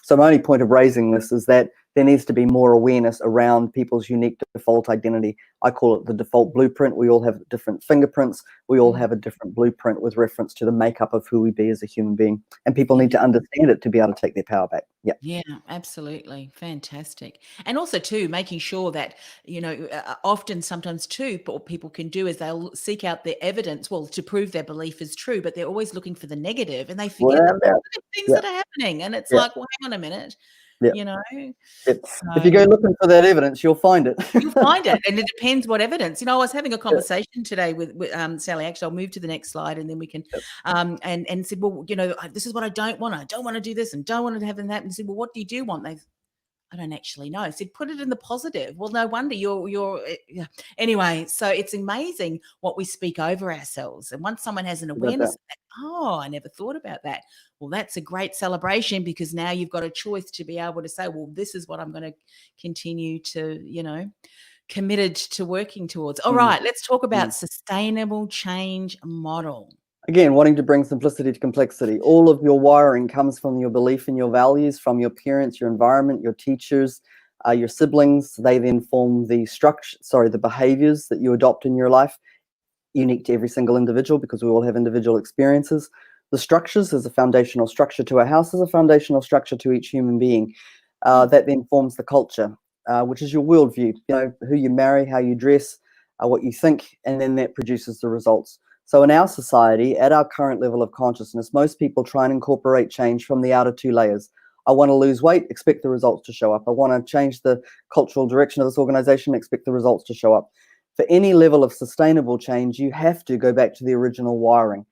So my only point of raising this is that there needs to be more awareness around people's unique default identity. I call it the default blueprint. We all have different fingerprints. We all have a different blueprint with reference to the makeup of who we be as a human being. And people need to understand it to be able to take their power back. Yeah, absolutely. Fantastic. And also too, making sure that, often sometimes too, what people can do is they'll seek out the evidence, to prove their belief is true, but they're always looking for the negative, and they forget the positive things that are happening. And it's like, well, hang on a minute, If you go looking for that evidence, you'll find it. You'll find it, and it depends what evidence. I was having a conversation today with Sally. Actually, I'll move to the next slide, and then we can. And said, well, this is what I don't want. I don't want to do this, and don't want to have that. And said, well, what do you want? I don't actually know. I said, put it in the positive. Well, no wonder you're anyway. So it's amazing what we speak over ourselves. And once someone has an awareness of that, I never thought about that. Well, that's a great celebration, because now you've got a choice to be able to say, well, this is what I'm going to continue to, committed to working towards. All right, let's talk about sustainable change model. Again, wanting to bring simplicity to complexity. All of your wiring comes from your belief in your values, from your parents, your environment, your teachers, your siblings. They then form the behaviors that you adopt in your life, unique to every single individual, because we all have individual experiences. The structures, there's a foundational structure to our house, there's a foundational structure to each human being. That then forms the culture, which is your worldview, who you marry, how you dress, what you think, and then that produces the results. So in our society, at our current level of consciousness, most people try and incorporate change from the outer 2 layers. I want to lose weight, expect the results to show up. I want to change the cultural direction of this organization, expect the results to show up. For any level of sustainable change, you have to go back to the original wiring.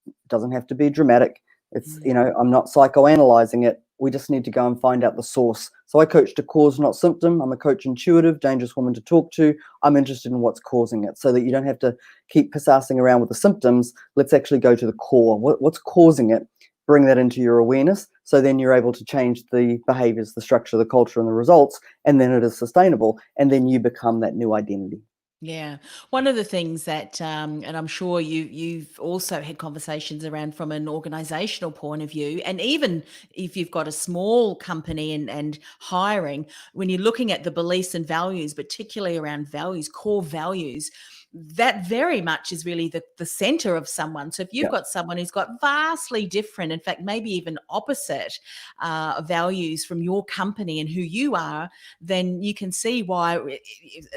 It doesn't have to be dramatic. It's, I'm not psychoanalyzing it. We just need to go and find out the source. So I coach to cause, not symptom. I'm a coach intuitive, dangerous woman to talk to. I'm interested in what's causing it, so that you don't have to keep passassing around with the symptoms. Let's actually go to the core. What's causing it? Bring that into your awareness. So then you're able to change the behaviors, the structure, the culture, and the results. And then it is sustainable. And then you become that new identity. Yeah. One of the things that, and I'm sure you've also had conversations around from an organizational point of view, and even if you've got a small company and hiring, when you're looking at the beliefs and values, particularly around values, core values, that very much is really the center of someone. So if you've got someone who's got vastly different, in fact, maybe even opposite values from your company and who you are, then you can see why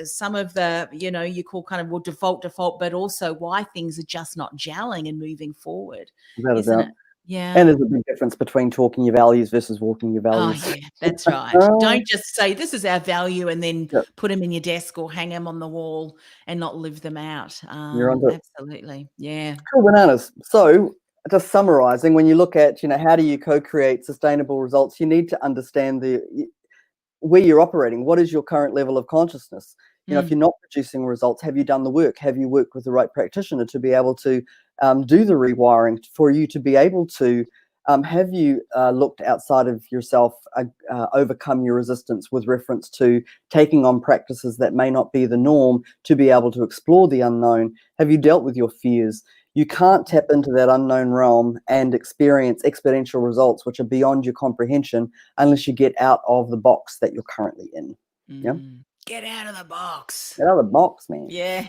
some of the, you call kind of default, but also why things are just not gelling and moving forward, Without a isn't doubt. it? Yeah. And there's a big difference between talking your values versus walking your Oh, values. yeah, that's right. Don't just say this is our value and then put them in your desk or hang them on the wall and not live them out. You're onto it. Absolutely. Yeah. Cool bananas. So just summarizing, when you look at, how do you co-create sustainable results, you need to understand where you're operating. What is your current level of consciousness? If you're not producing results, have you done the work? Have you worked with the right practitioner to be able to do the rewiring for you to be able to have you looked outside of yourself, overcome your resistance with reference to taking on practices that may not be the norm to be able to explore the unknown? Have you dealt with your fears? You can't tap into that unknown realm and experience exponential results which are beyond your comprehension unless you get out of the box that you're currently in. Yeah? Get out of the box. Get out of the box, man. Yeah.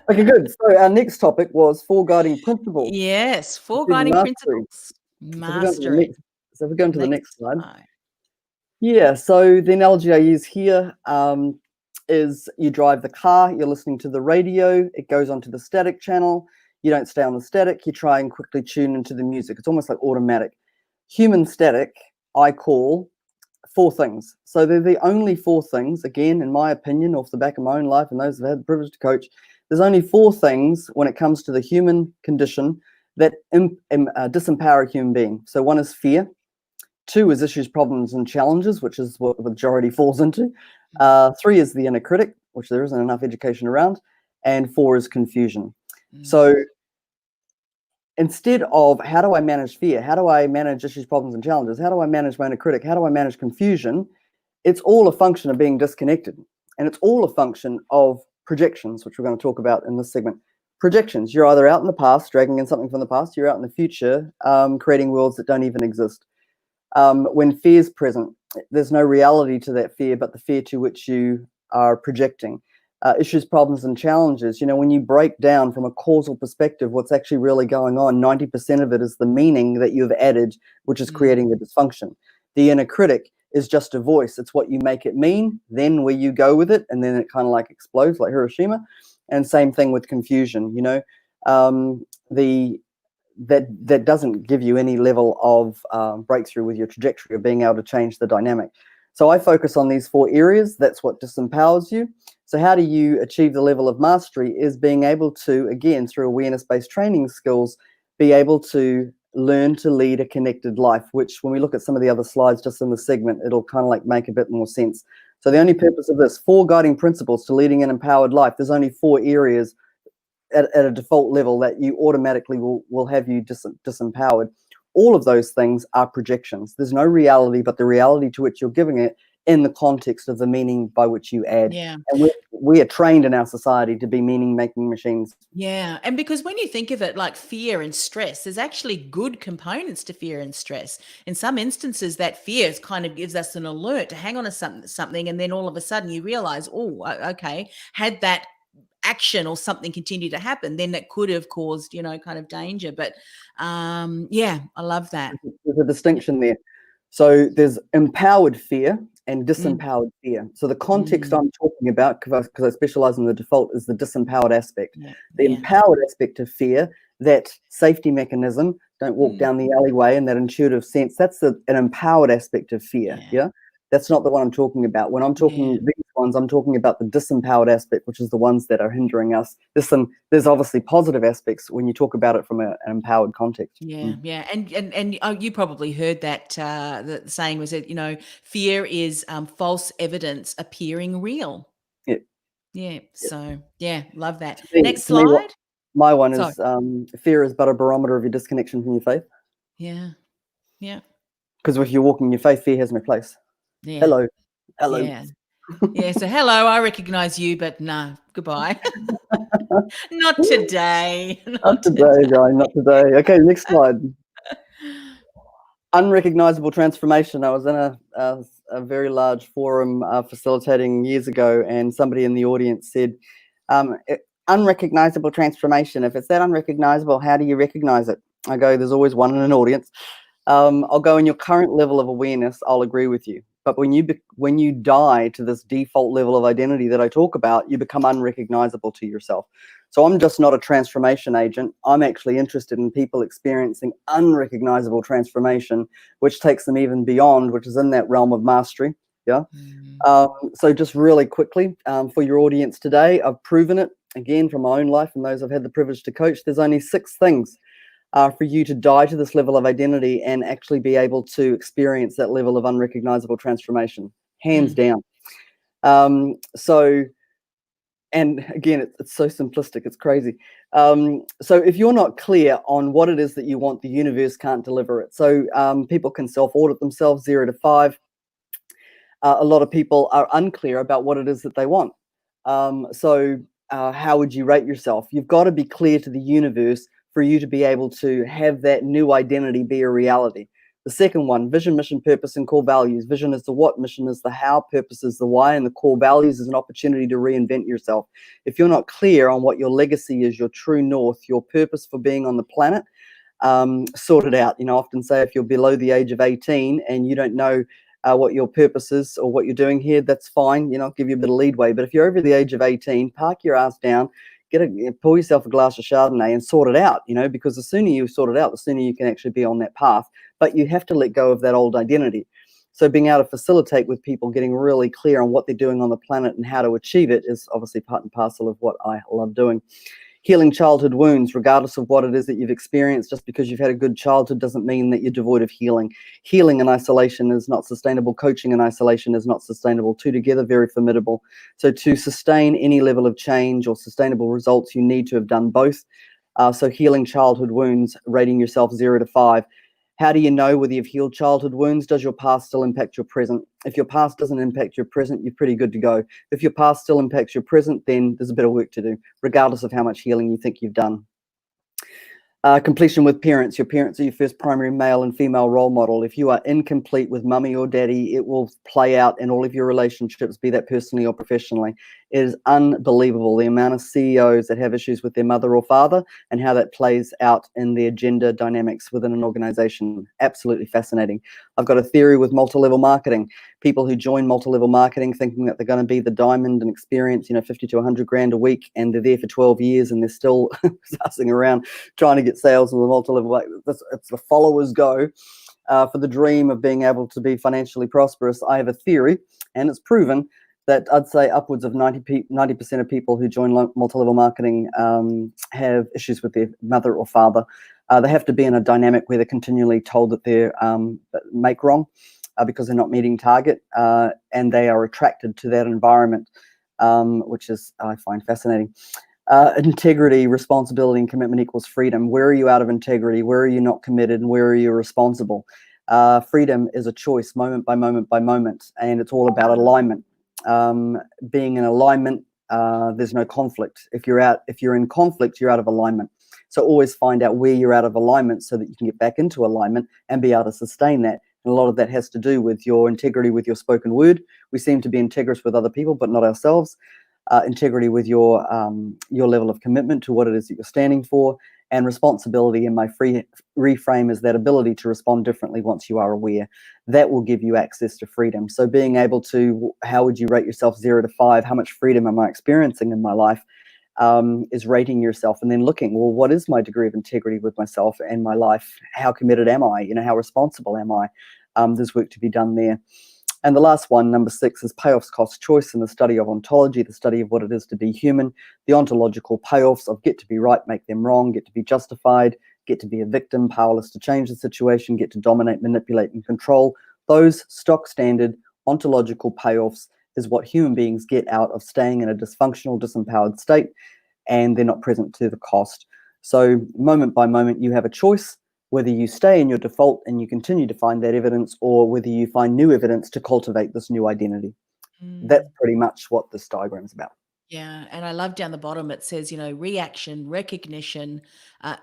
Okay, good. So our next topic was 4 guiding principles. Yes, 4 to guiding mastery. principles. Mastery. So if we go into the next slide. Yeah, so the analogy I use here is you drive the car, you're listening to the radio, it goes onto the static channel, you don't stay on the static, you try and quickly tune into the music. It's almost like automatic. Human static, I call 4 things. So they're the only 4 things, again, in my opinion, off the back of my own life and those who've had the privilege to coach, there's only 4 things when it comes to the human condition that disempower a human being. So 1 is fear. 2 is issues, problems, and challenges, which is what the majority falls into. 3 is the inner critic, which there isn't enough education around. And 4 is confusion. So instead of how do I manage fear? How do I manage issues, problems, and challenges? How do I manage my inner critic? How do I manage confusion? It's all a function of being disconnected. And it's all a function of projections, which we're going to talk about in this segment. Projections. You're either out in the past, dragging in something from the past. You're out in the future, creating worlds that don't even exist. When fear is present, there's no reality to that fear, but the fear to which you are projecting. Issues, problems, and challenges. When you break down from a causal perspective, what's actually really going on, 90% of it is the meaning that you've added, which is creating the dysfunction. The inner critic is just a voice. It's what you make it mean, then where you go with it, and then it kind of like explodes like Hiroshima. And same thing with confusion. That doesn't give you any level of breakthrough with your trajectory of being able to change the dynamic. So I focus on these 4 areas. That's what disempowers you. So how do you achieve the level of mastery is being able to, again, through awareness-based training skills, be able to learn to lead a connected life, which when we look at some of the other slides just in the segment, it'll kind of like make a bit more sense. So the only purpose of this, 4 guiding principles to leading an empowered life, there's only 4 areas at a default level that you automatically will have you disempowered. All of those things are projections. There's no reality, but the reality to which you're giving it in the context of the meaning by which you add. Yeah. And we are trained in our society to be meaning-making machines. Yeah. And because when you think of it like fear and stress, there's actually good components to fear and stress. In some instances, that fear kind of gives us an alert to hang on to something. And then all of a sudden you realize, oh, okay, had that action or something continue to happen, then that could have caused, kind of danger. But yeah, I love that. There's a distinction there. So there's empowered fear and disempowered fear. So the context I'm talking about, because I specialize in the default, is the disempowered aspect. The empowered aspect of fear, that safety mechanism, don't walk down the alleyway, and that intuitive sense, that's an empowered aspect of fear. Yeah. That's not the one I'm talking about. When I'm talking these ones, I'm talking about the disempowered aspect, which is the ones that are hindering us. There's obviously positive aspects when you talk about it from an empowered context. Yeah. And you probably heard that the saying was that, fear is false evidence appearing real. Yeah. So yeah, love that. Next slide. My one is fear is but a barometer of your disconnection from your faith. Yeah. Because if you're walking your faith, fear has no place. Yeah. Hello. Yeah. So hello, I recognize you, but no, goodbye. Not today. Not today, guy. Not today. Okay, next slide. Unrecognizable transformation. I was in a very large forum facilitating years ago, and somebody in the audience said, Unrecognizable transformation. If it's that unrecognizable, how do you recognize it? I go, there's always one in an audience. I'll go, in your current level of awareness, I'll agree with you. But when you die to this default level of identity that I talk about, you become unrecognizable to yourself. So I'm just not a transformation agent. I'm actually interested in people experiencing unrecognizable transformation, which takes them even beyond, which is in that realm of mastery. Yeah. So just really quickly, for your audience today, I've proven it again from my own life and those I've had the privilege to coach. There's only 6 things for you to die to this level of identity and actually be able to experience that level of unrecognizable transformation, hands down. And again, it's so simplistic, it's crazy. So if you're not clear on what it is that you want, the universe can't deliver it. So people can self-audit themselves 0 to 5. A lot of people are unclear about what it is that they want. So how would you rate yourself? You've got to be clear to the universe for you to be able to have that new identity be a reality. The second one, vision, mission, purpose, and core values. Vision is the what, mission is the how, purpose is the why, and the core values is an opportunity to reinvent yourself. If you're not clear on what your legacy is, your true north, your purpose for being on the planet, sort it out. I often say if you're below the age of 18 and you don't know what your purpose is or what you're doing here, that's fine. I'll give you a bit of leadway. But if you're over the age of 18, park your ass down, pour yourself a glass of Chardonnay and sort it out, because the sooner you sort it out, the sooner you can actually be on that path. But you have to let go of that old identity. So being able to facilitate with people getting really clear on what they're doing on the planet and how to achieve it is obviously part and parcel of what I love doing. Healing childhood wounds, regardless of what it is that you've experienced. Just because you've had a good childhood doesn't mean that you're devoid of healing. Healing in isolation is not sustainable. Coaching in isolation is not sustainable. Two together, very formidable. So to sustain any level of change or sustainable results, you need to have done both. So healing childhood wounds, rating yourself 0 to 5. How do you know whether you've healed childhood wounds? Does your past still impact your present? If your past doesn't impact your present, you're pretty good to go. If your past still impacts your present, then there's a bit of work to do, regardless of how much healing you think you've done. Completion with parents. Your parents are your first primary male and female role model. If you are incomplete with mummy or daddy, it will play out in all of your relationships, be that personally or professionally. It is unbelievable the amount of CEOs that have issues with their mother or father and how that plays out in their gender dynamics within an organization. Absolutely fascinating. I've got a theory with multi-level marketing. People who join multi-level marketing thinking that they're going to be the diamond and experience, 50 to 100 grand a week, and they're there for 12 years and they're still fussing around trying to get sales with a multi-level. It's the followers go. For the dream of being able to be financially prosperous, I have a theory, and it's proven that I'd say upwards of 90% of people who join multi-level marketing have issues with their mother or father. They have to be in a dynamic where they're continually told that they're make wrong because they're not meeting target, and they are attracted to that environment, which is I find fascinating. Integrity, responsibility, and commitment equals freedom. Where are you out of integrity? Where are you not committed? And where are you responsible? Freedom is a choice, moment by moment by moment, and it's all about alignment. Being in alignment, there's no conflict. If you're in conflict, you're out of alignment. So always find out where you're out of alignment so that you can get back into alignment and be able to sustain that. And a lot of that has to do with your integrity with your spoken word. We seem to be integrous with other people, but not ourselves. Integrity with your level of commitment to what it is that you're standing for, and responsibility in my free reframe is that ability to respond differently once you are aware. That will give you access to freedom. So being able to, how would you rate yourself 0 to 5? How much freedom am I experiencing in my life? Is rating yourself and then looking, well, what is my degree of integrity with myself and my life? How committed am I? How responsible am I? There's work to be done there. And the last one, number 6, is payoffs, cost, choice, in the study of ontology, the study of what it is to be human, the ontological payoffs of get to be right, make them wrong, get to be justified, get to be a victim, powerless to change the situation, get to dominate, manipulate, and control. Those stock standard ontological payoffs is what human beings get out of staying in a dysfunctional, disempowered state, and they're not present to the cost. So moment by moment, you have a choice whether you stay in your default and you continue to find that evidence, or whether you find new evidence to cultivate this new identity. That's pretty much what this diagram is about. Yeah, and I love down the bottom it says, reaction, recognition,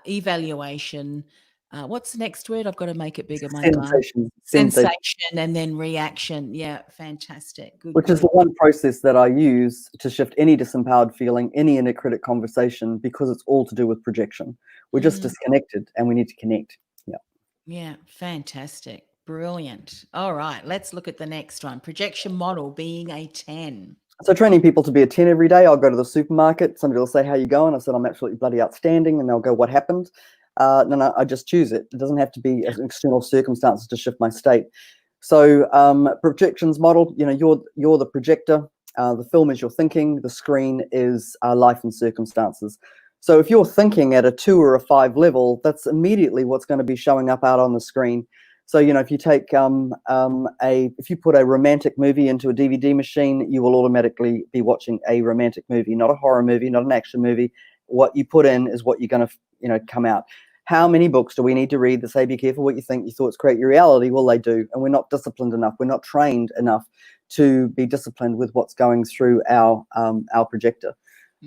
evaluation, What's the next word? I've got to make it bigger. My glass. Sensation. Sensation and then reaction. Yeah, fantastic. Good. Which is the one process that I use to shift any disempowered feeling, any inner critic conversation, because it's all to do with projection. We're just disconnected and we need to connect. Yeah. Yeah, fantastic. Brilliant. All right, let's look at the next one. Projection model being a 10. So training people to be a 10 every day. I'll go to the supermarket. Somebody will say, how you going? I said, I'm absolutely bloody outstanding. And they'll go, what happened? No, I just choose it. It doesn't have to be external circumstances to shift my state. So projections model, you're the projector. The film is your thinking. The screen is life and circumstances. So if you're thinking at a 2 or a 5 level, that's immediately what's going to be showing up out on the screen. So, if you take if you put a romantic movie into a DVD machine, you will automatically be watching a romantic movie, not a horror movie, not an action movie. What you put in is what you're going to, come out. How many books do we need to read that say, be careful what you think, your thoughts create your reality? Well, they do. And we're not disciplined enough. We're not trained enough to be disciplined with what's going through our projector.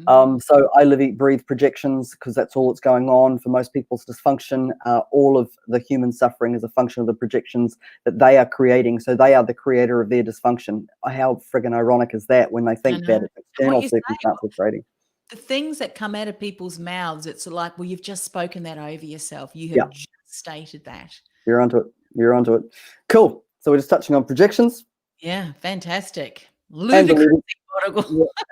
So I live, eat, breathe projections because that's all that's going on. For most people's dysfunction, all of the human suffering is a function of the projections that they are creating. So they are the creator of their dysfunction. How friggin' ironic is that when they think that it's external circumstances creating? The things that come out of people's mouths, it's like, well, you've just spoken that over yourself. You have just stated that. You're onto it. Cool. So we're just touching on projections. Yeah, fantastic. Ludicrous.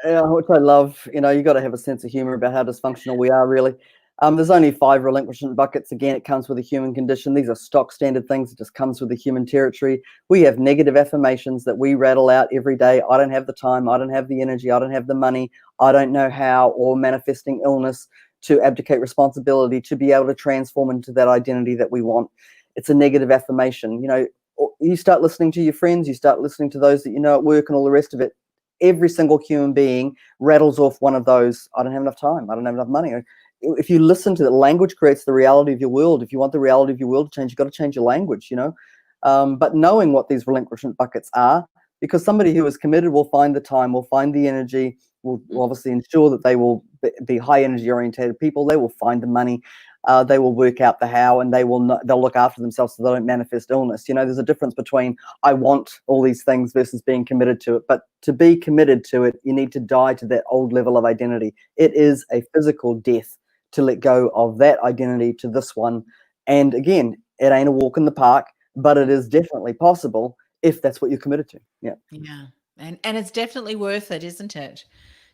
Yeah, which I love. You got to have a sense of humor about how dysfunctional we are, really. There's only 5 relinquishment buckets. Again, it comes with a human condition. These are stock standard things. It just comes with the human territory. We have negative affirmations that we rattle out every day. I don't have the time. I don't have the energy. I don't have the money. I don't know how, or manifesting illness to abdicate responsibility to be able to transform into that identity that we want. It's a negative affirmation. You start listening to your friends, you start listening to those that you know at work and all the rest of it. Every single human being rattles off one of those. I don't have enough time. I don't have enough money. If you listen to the language creates the reality of your world. If you want the reality of your world to change, you've got to change your language, But knowing what these relinquishment buckets are, because somebody who is committed will find the time, will find the energy, will obviously ensure that they will be high energy orientated people. They will find the money. They will work out the how, and they'll look after themselves so they don't manifest illness. There's a difference between I want all these things versus being committed to it. But to be committed to it, you need to die to that old level of identity. It is a physical death to let go of that identity to this one. And again, it ain't a walk in the park, but it is definitely possible if that's what you're committed to. Yeah. Yeah. And it's definitely worth it, isn't it?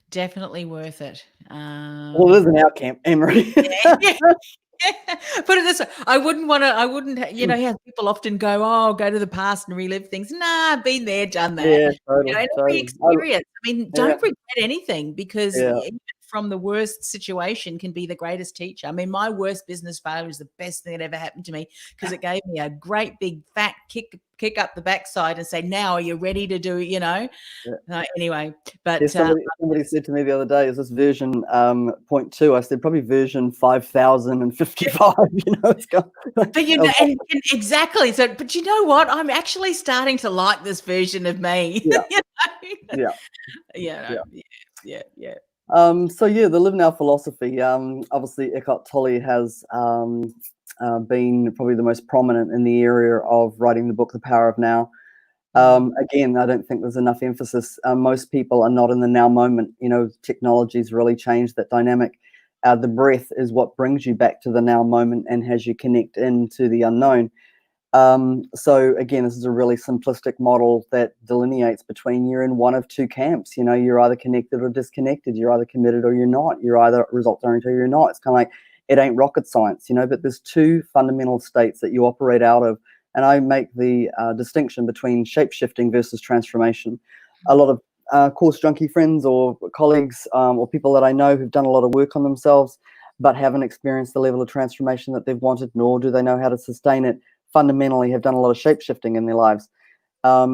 Definitely worth it. Well, it is in our camp, Emery. Put it this way, I wouldn't, people often go to the past and relive things. Nah, been there, done that. Yeah, totally, every experience. I mean, don't regret anything, because even from the worst situation can be the greatest teacher. I mean, my worst business failure is the best thing that ever happened to me, because it gave me a great big fat kick up the backside and say, now are you ready to do, anyway. But somebody said to me the other day, is this version 0.2? I said probably version 5055. It's gone. But and exactly. So, but you know what? I'm actually starting to like this version of me. Yeah. Yeah. So the Live Now philosophy. Obviously, Eckhart Tolle has been probably the most prominent in the area of writing the book The Power of Now. Again, I don't think there's enough emphasis. Most people are not in the now moment. Technology's really changed that dynamic. The breath is what brings you back to the now moment and has you connect into the unknown. So again, this is a really simplistic model that delineates between you're in one of 2 camps. You're either connected or disconnected. You're either committed or you're not. You're either results oriented or you're not. It's kind of like, it ain't rocket science, but there's 2 fundamental states that you operate out of. And I make the distinction between shape-shifting versus transformation. A lot of course junkie friends or colleagues or people that I know who've done a lot of work on themselves but haven't experienced the level of transformation that they've wanted, nor do they know how to sustain it, fundamentally have done a lot of shape-shifting in their lives. But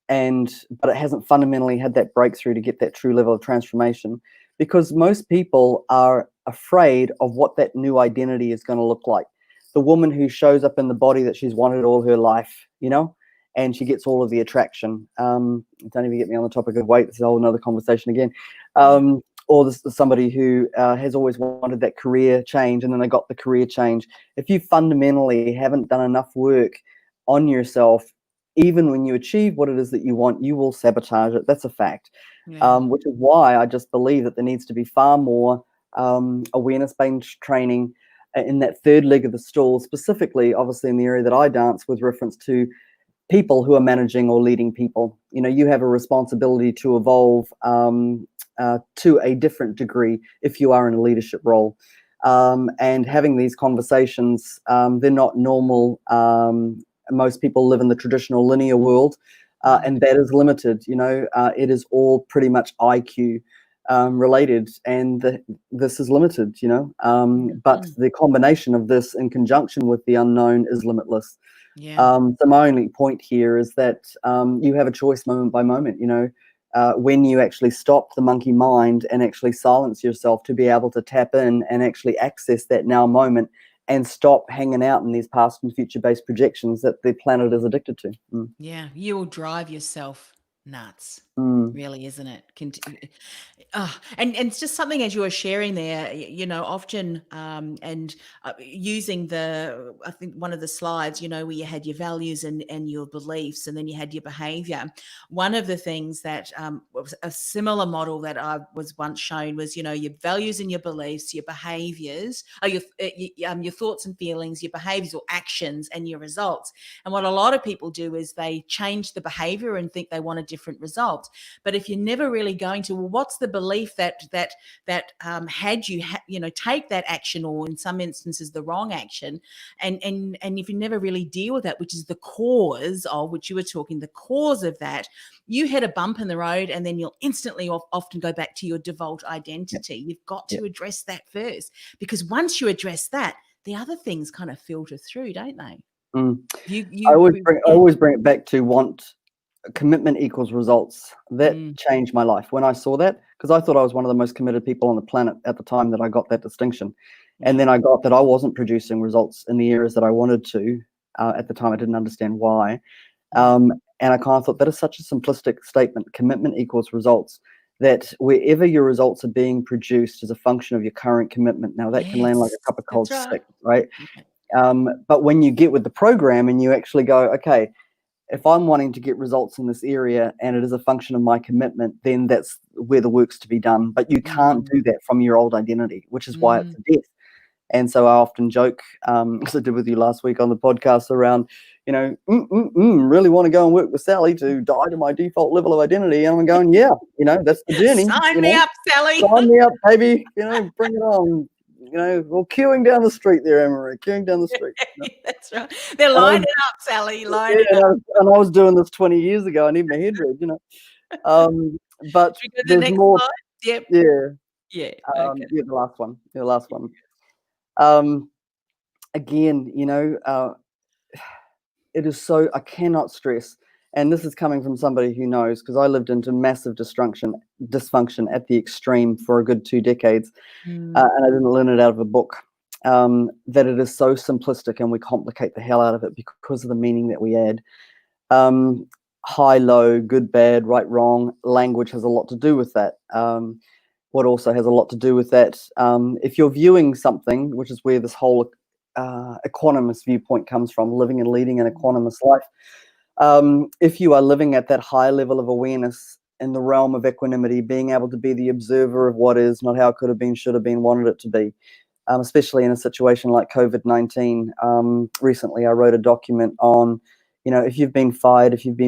it hasn't fundamentally had that breakthrough to get that true level of transformation, because most people are afraid of what that new identity is going to look like. The woman who shows up in the body that she's wanted all her life, and she gets all of the attraction. Don't even get me on the topic of weight. This is a whole another conversation again. or somebody who has always wanted that career change, and then they got the career change. If you fundamentally haven't done enough work on yourself, even when you achieve what it is that you want, you will sabotage it. That's a fact. Yeah. Which is why I just believe that there needs to be far more awareness-based training in that third leg of the stool, specifically, obviously, in the area that I dance, with reference to people who are managing or leading people. You know, you have a responsibility to evolve to a different degree if you are in a leadership role. And having these conversations, they're not normal. Most people live in the traditional linear world, and that is limited. You know, it is all pretty much IQ related, and this is limited, you know. But the combination of this in conjunction with the unknown is limitless. Yeah. So my only point here is that you have a choice moment by moment, you know, when you actually stop the monkey mind and actually silence yourself to be able to tap in and actually access that now moment and stop hanging out in these past and future based projections that the planet is addicted to. Yeah. You will drive yourself nuts. Mm. Really, isn't it? And it's just something, as you were sharing there, you know, often and using I think one of the slides, you know, where you had your values and your beliefs, and then you had your behavior. One of the things that was a similar model that I was once shown was, you know, your values and your beliefs, your behaviors, or your thoughts and feelings, your behaviors or actions, and your results. And what a lot of people do is they change the behavior and think they want a different result. But if you're never really going to, well, what's the belief that had you you know, take that action, or in some instances the wrong action, and if you never really deal with that, which is the cause of which you were talking, the cause of that, you hit a bump in the road, and then you'll instantly often go back to your default identity. Yep. You've got to address that first, because once you address that, the other things kind of filter through, don't they? I always bring it back to commitment equals results. That changed my life when I saw that, because I thought I was one of the most committed people on the planet at the time that I got that distinction. And then I got that I wasn't producing results in the areas that I wanted to. At the time, I didn't understand why. And I kind of thought that is such a simplistic statement. Commitment equals results. That wherever your results are being produced is a function of your current commitment. Now, that can land like a cup of cold stick, right? But when you get with the program and you actually go, okay, if I'm wanting to get results in this area and it is a function of my commitment, then that's where the work's to be done. But you can't do that from your old identity, which is why it's a death. And so I often joke, as I did with you last week on the podcast, around, you know, really want to go and work with Sally to die to my default level of identity. And I'm going, yeah, you know, that's the journey. Sign me up, Sally. Sign me up, baby. You know, bring it on. You know, we're queuing down the street there, Anne-Marie, queuing down the street. You know? That's right. They're lining up, Sally, lining up. And I was doing this 20 years ago. I need my head read, you know. But there's more. Slide? Yep. Yeah. Yeah. Okay. Yeah, the last one. Again, you know, it is so, I cannot stress, and this is coming from somebody who knows, because I lived into massive dysfunction at the extreme for a good 2 decades, and I didn't learn it out of a book, that it is so simplistic and we complicate the hell out of it because of the meaning that we add. High, low, good, bad, right, wrong, language has a lot to do with that. What also has a lot to do with that, if you're viewing something, which is where this whole equanimous viewpoint comes from, living and leading an equanimous life. If you are living at that high level of awareness in the realm of equanimity, being able to be the observer of what is, not how it could have been, should have been, wanted it to be, especially in a situation like COVID-19. Recently, I wrote a document on, you know, if you've been fired, if you've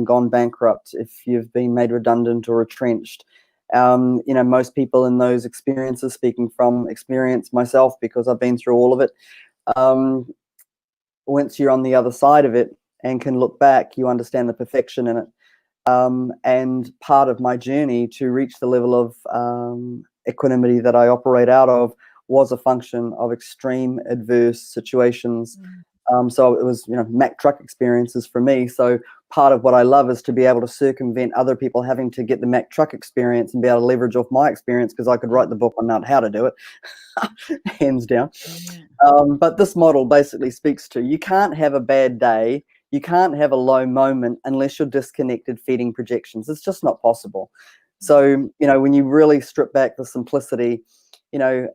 gone bankrupt, if you've been made redundant or retrenched, you know, most people in those experiences, speaking from experience myself, because I've been through all of it, once you're on the other side of it and can look back, you understand the perfection in it. And part of my journey to reach the level of equanimity that I operate out of was a function of extreme adverse situations. So it was, you know, Mack truck experiences for me. So part of what I love is to be able to circumvent other people having to get the Mack truck experience and be able to leverage off my experience, because I could write the book on how to do it, hands down. But this model basically speaks to, you can't have a bad day, you can't have a low moment unless you're disconnected feeding projections. It's just not possible. So, you know, when you really strip back the simplicity, you know,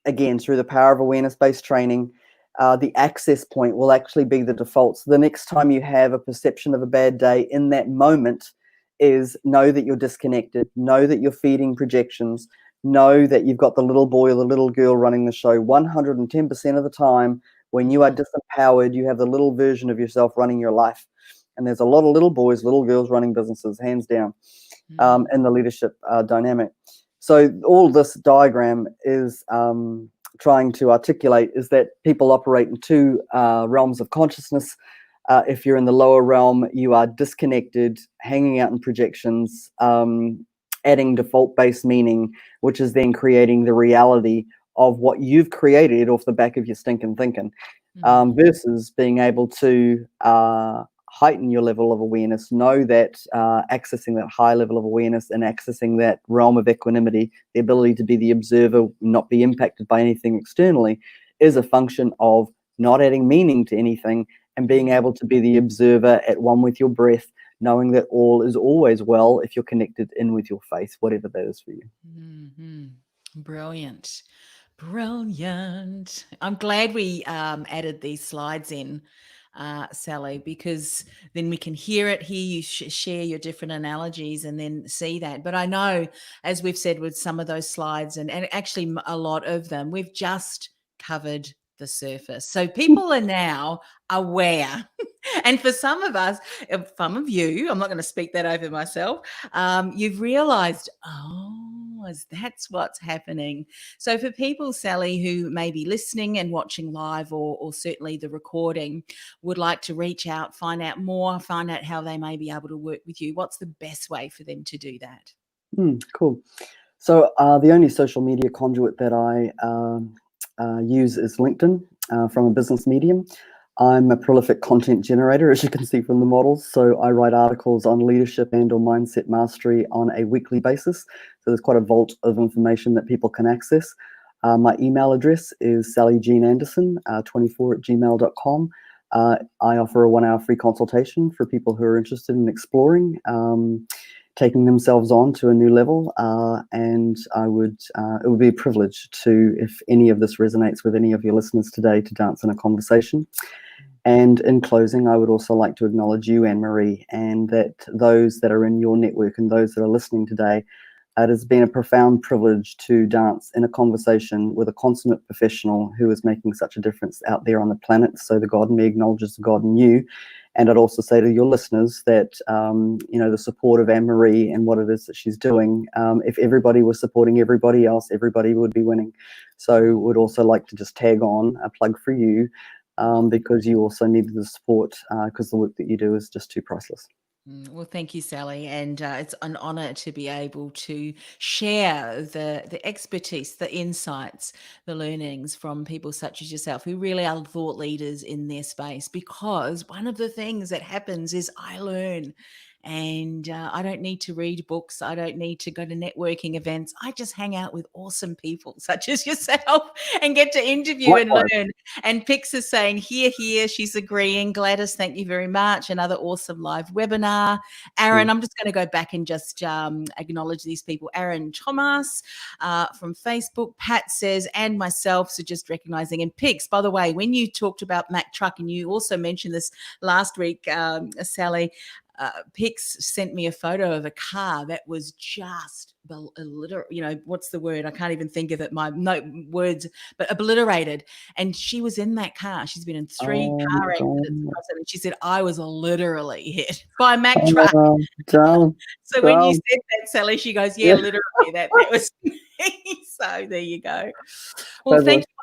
again, through the power of awareness-based training, the access point will actually be the default. So the next time you have a perception of a bad day, in that moment is know that you're disconnected, know that you're feeding projections, know that you've got the little boy or the little girl running the show. 110% of the time, when you are disempowered, you have the little version of yourself running your life. And there's a lot of little boys, little girls running businesses, hands down, in the leadership dynamic. So all this diagram is trying to articulate is that people operate in two realms of consciousness. If you're in the lower realm, you are disconnected, hanging out in projections, adding default-based meaning, which is then creating the reality of what you've created off the back of your stinking thinking, versus being able to heighten your level of awareness, know that accessing that high level of awareness and accessing that realm of equanimity, the ability to be the observer, not be impacted by anything externally, is a function of not adding meaning to anything and being able to be the observer at one with your breath, knowing that all is always well if you're connected in with your faith, whatever that is for you. Brilliant. Brilliant. I'm glad we added these slides in, Sally, because then we can hear you share your different analogies and then see that. But I know, as we've said with some of those slides and actually a lot of them, we've just covered the surface. So people are now aware. And for some of us, some of you, I'm not going to speak that over myself, you've realized, that's what's happening. So for people, Sally, who may be listening and watching live or certainly the recording, would like to reach out, find out more, find out how they may be able to work with you, what's the best way for them to do that? Cool. So the only social media conduit that I use is LinkedIn from a business medium. I'm a prolific content generator, as you can see from the models. So I write articles on leadership and or mindset mastery on a weekly basis. So there's quite a vault of information that people can access. My email address is sallyjeananderson24@gmail.com. I offer a 1-hour free consultation for people who are interested in exploring taking themselves on to a new level, and it would be a privilege to, if any of this resonates with any of your listeners today, to dance in a conversation. And in closing, I would also like to acknowledge you, Anne-Marie, and that those that are in your network and those that are listening today, it has been a profound privilege to dance in a conversation with a consummate professional who is making such a difference out there on the planet. So the God in me acknowledges the God in you. And I'd also say to your listeners that, the support of Anne-Marie and what it is that she's doing, if everybody was supporting everybody else, everybody would be winning. So would also like to just tag on a plug for you, because you also needed the support, because the work that you do is just too priceless. Well, thank you, Sally. And it's an honor to be able to share the expertise, the insights, the learnings from people such as yourself who really are thought leaders in their space. Because one of the things that happens is I learn. And I don't need to read books. I don't need to go to networking events. I just hang out with awesome people such as yourself and get to interview and learn. And Pix is saying, here, she's agreeing. Gladys, thank you very much. Another awesome live webinar. Aaron, I'm just going to go back and just acknowledge these people. Aaron Thomas from Facebook. Pat says, and myself, so just recognizing. And Pix, by the way, when you talked about Mack Truck, and you also mentioned this last week, Sally, Pix sent me a photo of a car that was just what's the word? I can't even think of it. But obliterated. And she was in that car. She's been in 3 car accidents. And she said, I was literally hit by a Mack truck. So when you said that, Sally, she goes, yeah. Literally, that was me. So there you go. Well, thank you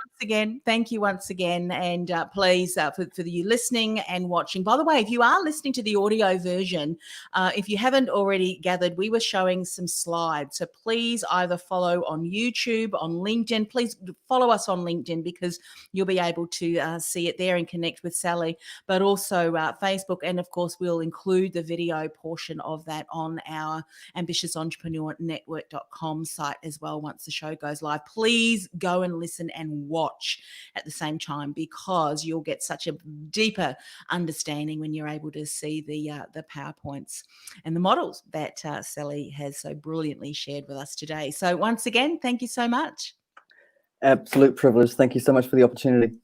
once again. And please, for you listening and watching, by the way, if you are listening to the audio version, if you haven't already gathered, we were showing some slides. So please either follow on YouTube, on LinkedIn. Please follow us on LinkedIn because you'll be able to see it there and connect with Sally, but also Facebook. And of course, we'll include the video portion of that on our ambitiousentrepreneurnetwork.com site as well once the show goes live. Please go and listen and watch. watch at the same time, because you'll get such a deeper understanding when you're able to see the PowerPoints and the models that Sally has so brilliantly shared with us today. So once again, thank you so much. Absolute privilege. Thank you so much for the opportunity.